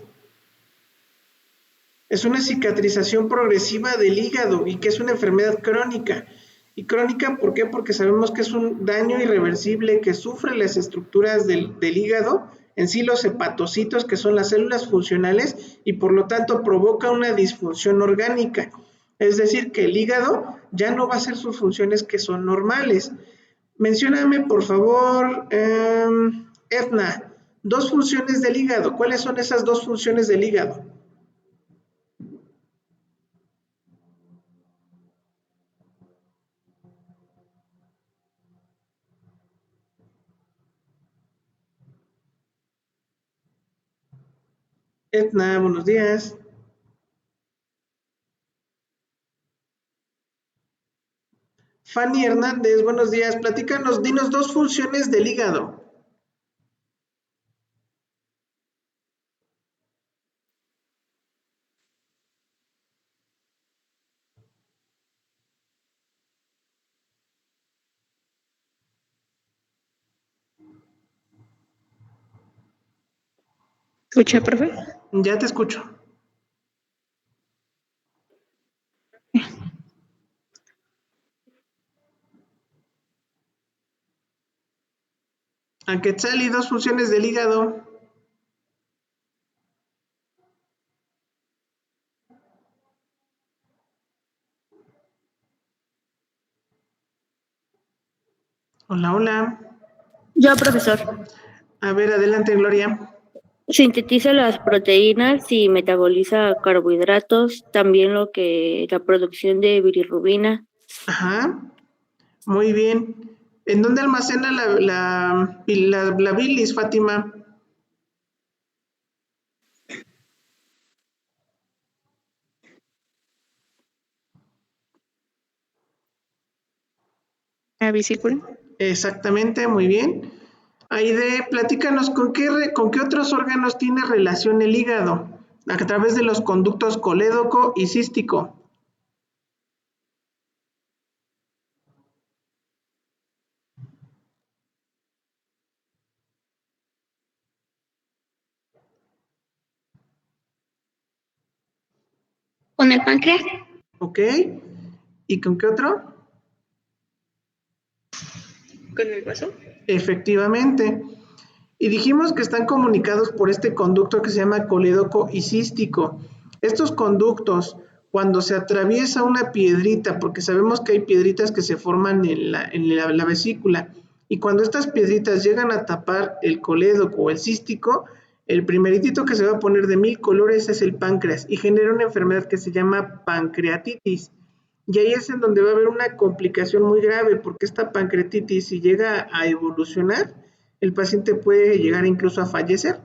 Es una cicatrización progresiva del hígado y que es una enfermedad crónica. Y crónica, ¿por qué? Porque sabemos que es un daño irreversible que sufre las estructuras del hígado, en sí los hepatocitos, que son las células funcionales, y por lo tanto provoca una disfunción orgánica. Es decir, que el hígado ya no va a hacer sus funciones que son normales. Mencióname, por favor, Edna, dos funciones del hígado. ¿Cuáles son esas dos funciones del hígado? Edna, buenos días. Fanny Hernández, buenos días. Platícanos, dinos dos funciones del hígado. ¿Escucha, profe? Ya te escucho. A Quetzali, dos funciones del hígado. Hola, hola. Yo, profesor. A ver, adelante, Gloria. Sintetiza las proteínas y metaboliza carbohidratos, también la producción de bilirrubina. Ajá, muy bien. ¿En dónde almacena la bilis, Fátima? La vesícula. Exactamente, muy bien. Aide, platícanos con qué otros órganos tiene relación el hígado a través de los conductos colédoco y cístico. ¿Con el páncreas? ¿Ok? ¿Y con qué otro? ¿Con el vaso? Efectivamente. Y dijimos que están comunicados por este conducto que se llama colédoco y cístico. Estos conductos, cuando se atraviesa una piedrita, porque sabemos que hay piedritas que se forman en la vesícula, y cuando estas piedritas llegan a tapar el colédoco o el cístico, el primeritito que se va a poner de 1000 colores es el páncreas y genera una enfermedad que se llama pancreatitis. Y ahí es en donde va a haber una complicación muy grave, porque esta pancreatitis, si llega a evolucionar, el paciente puede llegar incluso a fallecer.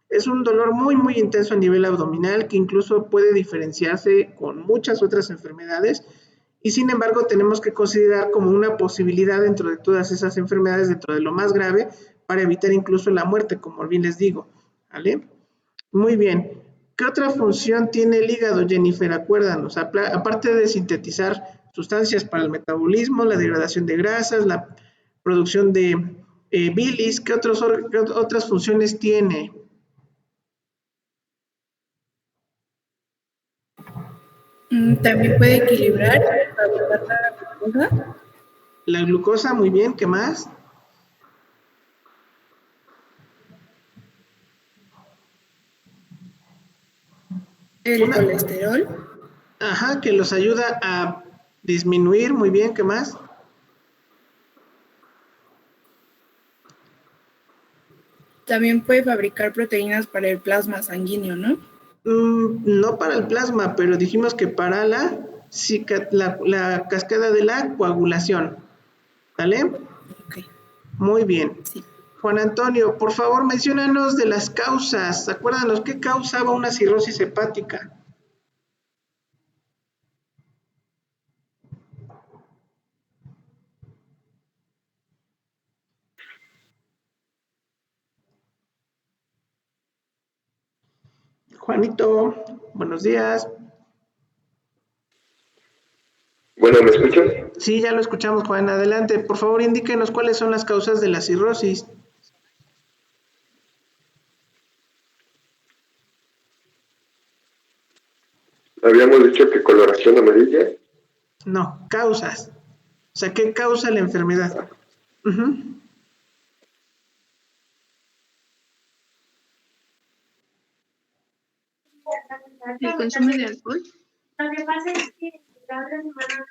Es un dolor muy, muy intenso a nivel abdominal que incluso puede diferenciarse con muchas otras enfermedades y sin embargo tenemos que considerar como una posibilidad dentro de todas esas enfermedades, dentro de lo más grave, para evitar incluso la muerte, como bien les digo. ¿Vale? Muy bien. ¿Qué otra función tiene el hígado, Jennifer? Acuérdanos, aparte de sintetizar sustancias para el metabolismo, la degradación de grasas, la producción de bilis, ¿qué otras funciones tiene? También puede equilibrar y fabricar la glucosa. La glucosa, muy bien, ¿qué más? El colesterol. Ajá, que los ayuda a disminuir, muy bien, ¿qué más? También puede fabricar proteínas para el plasma sanguíneo, ¿no? No para el plasma, pero dijimos que para la cascada de la coagulación. ¿Vale? Ok. Muy bien. Sí. Juan Antonio, por favor, menciónanos de las causas. Acuérdanos, ¿qué causaba una cirrosis hepática? Juanito, buenos días. Bueno, ¿me escuchan? Sí, ya lo escuchamos, Juan. Adelante. Por favor, indíquenos cuáles son las causas de la cirrosis. Habíamos dicho que coloración amarilla. No, causas. O sea, ¿qué causa la enfermedad? Uh-huh. ¿El consumo de alcohol? Lo que pasa es que la otra semana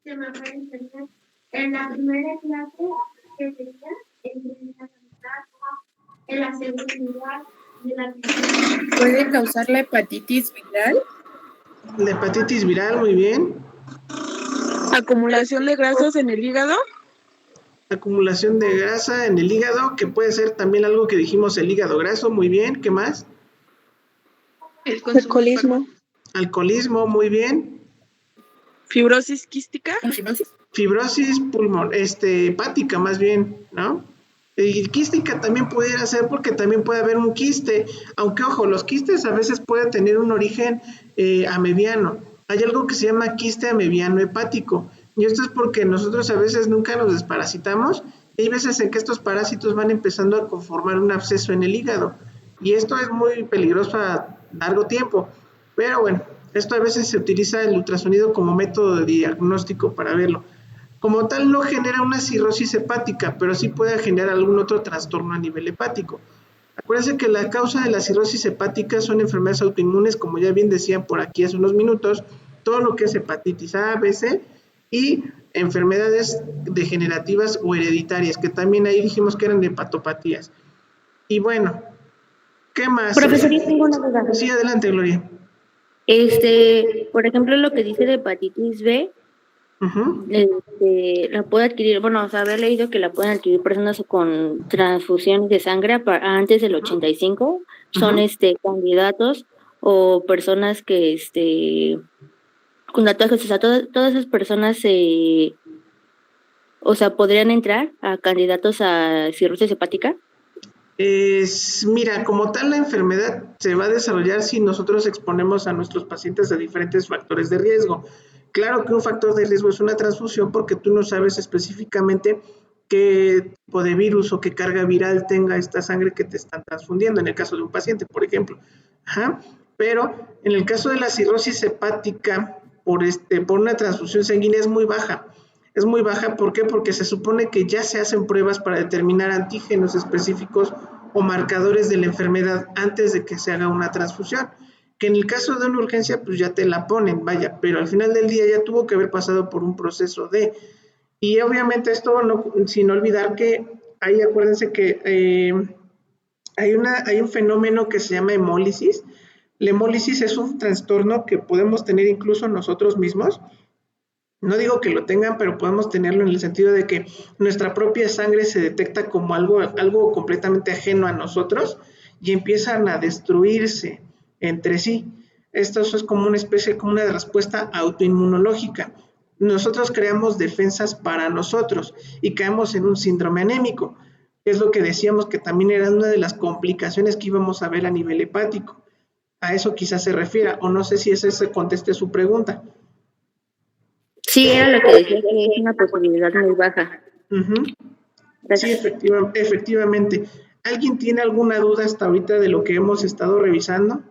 se me fue el internet. En la primera clase que tenía, en la segunda y en la tercera. ¿Puede causar la hepatitis viral? La hepatitis viral, muy bien. Acumulación de grasas en el hígado. Acumulación de grasa en el hígado, que puede ser también algo que dijimos, el hígado graso, muy bien. ¿Qué más? El alcoholismo. Alcoholismo, muy bien. Fibrosis quística. Fibrosis hepática, más bien, ¿no? Y quística también pudiera ser porque también puede haber un quiste, aunque ojo, los quistes a veces pueden tener un origen amebiano. Hay algo que se llama quiste amebiano hepático, y esto es porque nosotros a veces nunca nos desparasitamos, y hay veces en que estos parásitos van empezando a conformar un absceso en el hígado, y esto es muy peligroso a largo tiempo, pero bueno, esto a veces se utiliza el ultrasonido como método de diagnóstico para verlo. Como tal no genera una cirrosis hepática, pero sí puede generar algún otro trastorno a nivel hepático. Acuérdense que la causa de la cirrosis hepática son enfermedades autoinmunes, como ya bien decían por aquí hace unos minutos, todo lo que es hepatitis A, B, C y enfermedades degenerativas o hereditarias, que también ahí dijimos que eran hepatopatías. Y bueno, ¿qué más? Profesor, yo tengo una duda. Sí, adelante, Gloria. Por ejemplo, lo que dice de hepatitis B, Ujú. la puede adquirir, bueno, o sea, había leído que la pueden adquirir personas con transfusiones de sangre antes del 85, son candidatos o personas que con tatuajes, o sea, todas esas personas o sea, podrían entrar a candidatos a cirrosis hepática. Mira, como tal la enfermedad se va a desarrollar si nosotros exponemos a nuestros pacientes a diferentes factores de riesgo. Claro que un factor de riesgo es una transfusión porque tú no sabes específicamente qué tipo de virus o qué carga viral tenga esta sangre que te están transfundiendo, en el caso de un paciente, por ejemplo. Ajá. Pero en el caso de la cirrosis hepática, por una transfusión sanguínea es muy baja. Es muy baja, ¿por qué? Porque se supone que ya se hacen pruebas para determinar antígenos específicos o marcadores de la enfermedad antes de que se haga una transfusión. Que en el caso de una urgencia, pues ya te la ponen, vaya, pero al final del día ya tuvo que haber pasado por un proceso de. Y obviamente esto, no, sin olvidar que ahí acuérdense que hay un fenómeno que se llama hemólisis. La hemólisis es un trastorno que podemos tener incluso nosotros mismos. No digo que lo tengan, pero podemos tenerlo en el sentido de que nuestra propia sangre se detecta como algo completamente ajeno a nosotros y empiezan a destruirse entre sí. Esto es como una especie, como una respuesta autoinmunológica. Nosotros creamos defensas para nosotros y caemos en un síndrome anémico, que es lo que decíamos que también era una de las complicaciones que íbamos a ver a nivel hepático. A eso quizás se refiera, o no sé si ese se conteste su pregunta. Sí, era lo que decía, que es una posibilidad muy baja. Sí, efectivamente. ¿Alguien tiene alguna duda hasta ahorita de lo que hemos estado revisando?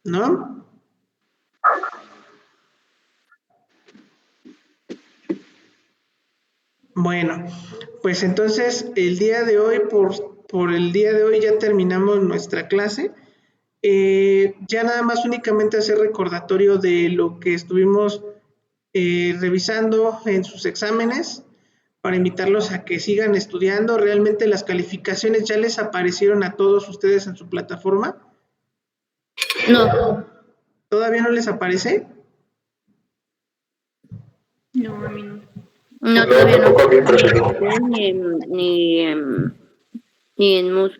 ¿No? Bueno, pues entonces el día de hoy, por el día de hoy ya terminamos nuestra clase. Ya nada más únicamente hacer recordatorio de lo que estuvimos revisando en sus exámenes para invitarlos a que sigan estudiando. Realmente las calificaciones ya les aparecieron a todos ustedes en su plataforma. No. ¿Todavía no les aparece? No, a mí no. No, todavía no. Ni en MUS.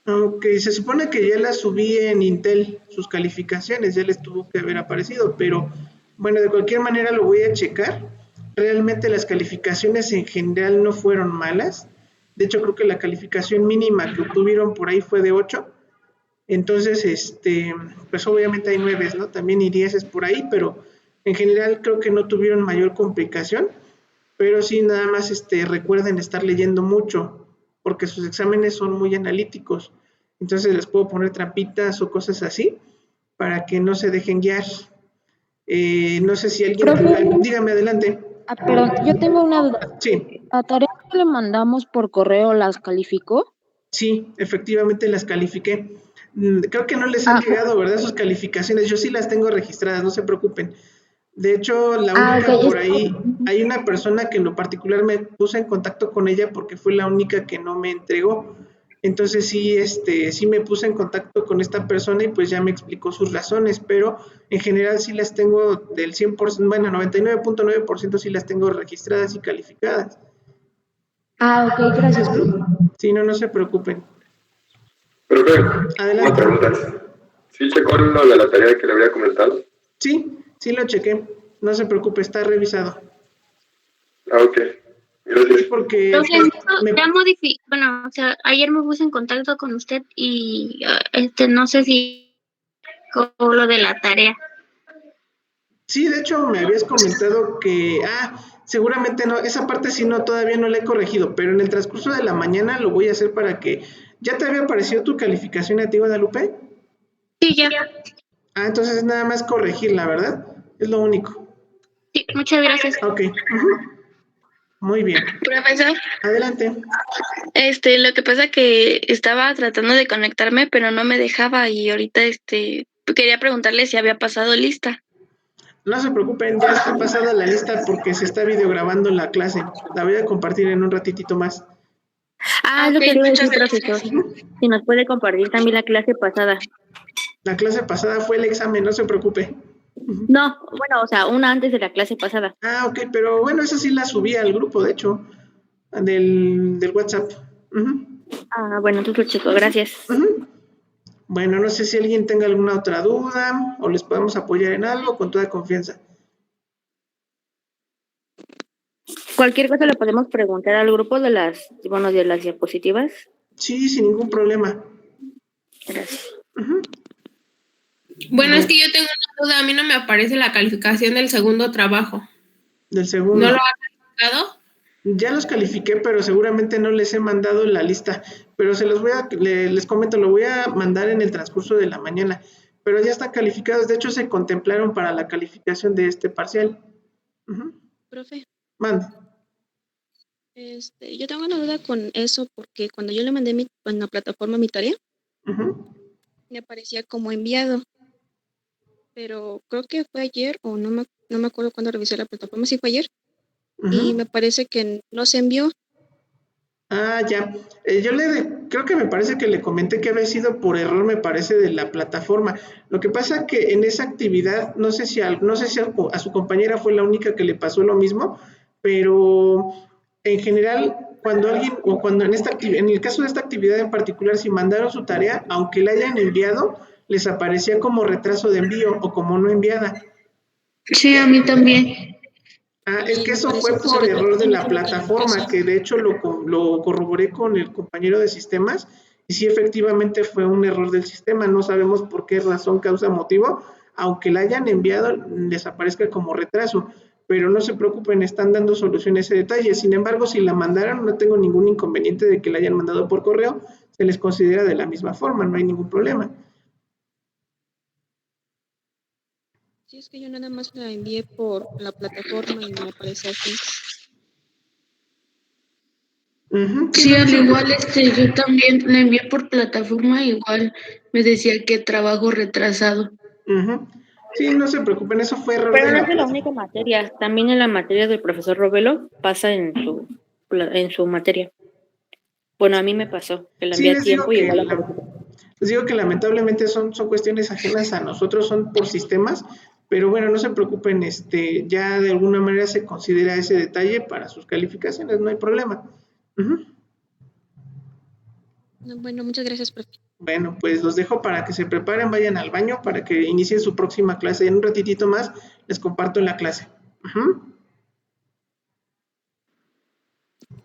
Ok, se supone que ya las subí en Intel, sus calificaciones, ya les tuvo que haber aparecido, pero bueno, de cualquier manera lo voy a checar. Realmente las calificaciones en general no fueron malas. De hecho, creo que la calificación mínima que obtuvieron por ahí fue de 8. Entonces, pues obviamente hay 9, ¿no? También y 10 por ahí, pero en general creo que no tuvieron mayor complicación. Pero sí, nada más recuerden estar leyendo mucho, porque sus exámenes son muy analíticos. Entonces les puedo poner trampitas o cosas así, para que no se dejen guiar. No sé si alguien... Profe. Dígame, adelante. Perdón, yo tengo una duda. Sí. ¿La tarea que le mandamos por correo las calificó? Sí, efectivamente las califiqué. Creo que no les han llegado, ¿verdad? Sus calificaciones. Yo sí las tengo registradas, no se preocupen. De hecho, la única por ahí, hay una persona que en lo particular me puse en contacto con ella porque fue la única que no me entregó. Entonces sí, sí me puse en contacto con esta persona y pues ya me explicó sus razones, pero en general sí las tengo del 100%, bueno, 99.9% sí las tengo registradas y calificadas. Ok, gracias, profe. Sí, no se preocupen. Profe, adelante. Una pregunta. ¿Sí checó lo de la tarea que le había comentado? Sí lo chequé. No se preocupe, está revisado. Ok, gracias. Porque ya bueno, o sea, ayer me puse en contacto con usted y no sé si con lo de la tarea. Sí, de hecho me habías comentado que, seguramente no, esa parte sí no, todavía no la he corregido, pero en el transcurso de la mañana lo voy a hacer para que, ¿ya te había aparecido tu calificación a ti, Guadalupe? Sí, ya. Entonces nada más corregirla, ¿verdad? Es lo único. Sí, muchas gracias. Ok. Muy bien. Profesor. Adelante. Lo que pasa que estaba tratando de conectarme, pero no me dejaba y ahorita quería preguntarle si había pasado lista. No se preocupen, ya está pasada la lista porque se está videograbando la clase. La voy a compartir en un ratitito más. Ah, lo Ok, que le iba a muchas decir, gracias. profesor. Si nos puede compartir también la clase pasada. La clase pasada fue el examen, no se preocupe. No, bueno, o sea, una antes de la clase pasada. Ah, ok, pero bueno, esa sí la subí al grupo, de hecho, del WhatsApp. Ujú, Ah, bueno, entonces lo checo, gracias. ujú. Bueno, no sé si alguien tenga alguna otra duda o les podemos apoyar en algo con toda confianza. Cualquier cosa le podemos preguntar al grupo de las diapositivas. Sí, sin ningún problema. Gracias. Ujú. Bueno, es que yo tengo una duda. A mí no me aparece la calificación del segundo trabajo. Del segundo. ¿No lo ha calificado? Ya los califiqué, pero seguramente no les he mandado la lista. Pero se los les comento, lo voy a mandar en el transcurso de la mañana. Pero ya están calificados, de hecho se contemplaron para la calificación de este parcial. Ujú. Profe, Mande. yo tengo una duda con eso porque cuando yo le mandé en la plataforma mi tarea, Ujú. me aparecía como enviado. Pero creo que fue ayer o no me acuerdo cuándo revisé la plataforma, sí fue ayer. Y Ujú. me parece que no se envió. Ah, ya. Creo que me parece que le comenté que había sido por error, me parece, de la plataforma. Lo que pasa que en esa actividad, no sé si a su compañera fue la única que le pasó lo mismo, pero en general, cuando alguien, o cuando en el caso de esta actividad en particular, si mandaron su tarea, aunque la hayan enviado, les aparecía como retraso de envío o como no enviada. Sí, a mí también. Ah, es que Y me eso fue pareció que se por error de reportó la como plataforma, calificación. que de hecho lo corroboré con el compañero de sistemas y sí efectivamente fue un error del sistema, no sabemos por qué razón, causa, motivo, aunque la hayan enviado les aparezca como retraso, pero no se preocupen, están dando solución a ese detalle. Sin embargo, si la mandaron, no tengo ningún inconveniente de que la hayan mandado por correo, se les considera de la misma forma, no hay ningún problema. Sí, es que yo nada más la envié por la plataforma y me aparece así. Ujú, sí, Sí, no, no al se igual preocupen. yo también la envié por plataforma, igual me decía que trabajo retrasado. Ujú. Sí, no se preocupen, eso fue error Pero de no la es de la plataforma. única materia, también en la materia del profesor Robelo pasa en su materia. Bueno, a mí me pasó, que la Sí, envié a tiempo y igual apareció. les digo que lamentablemente son cuestiones ajenas a nosotros, son por sistemas, pero bueno, no se preocupen, ya de alguna manera se considera ese detalle para sus calificaciones, no hay problema. Ujú. No, bueno, muchas gracias, profe. Bueno, pues los dejo para que se preparen, vayan al baño para que inicien su próxima clase. En un ratitito más les comparto la clase. Ujú.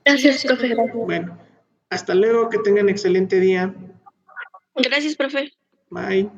Gracias, Gracias, profe. profe. Bueno, hasta luego, que tengan excelente día. Gracias, profe. Bye.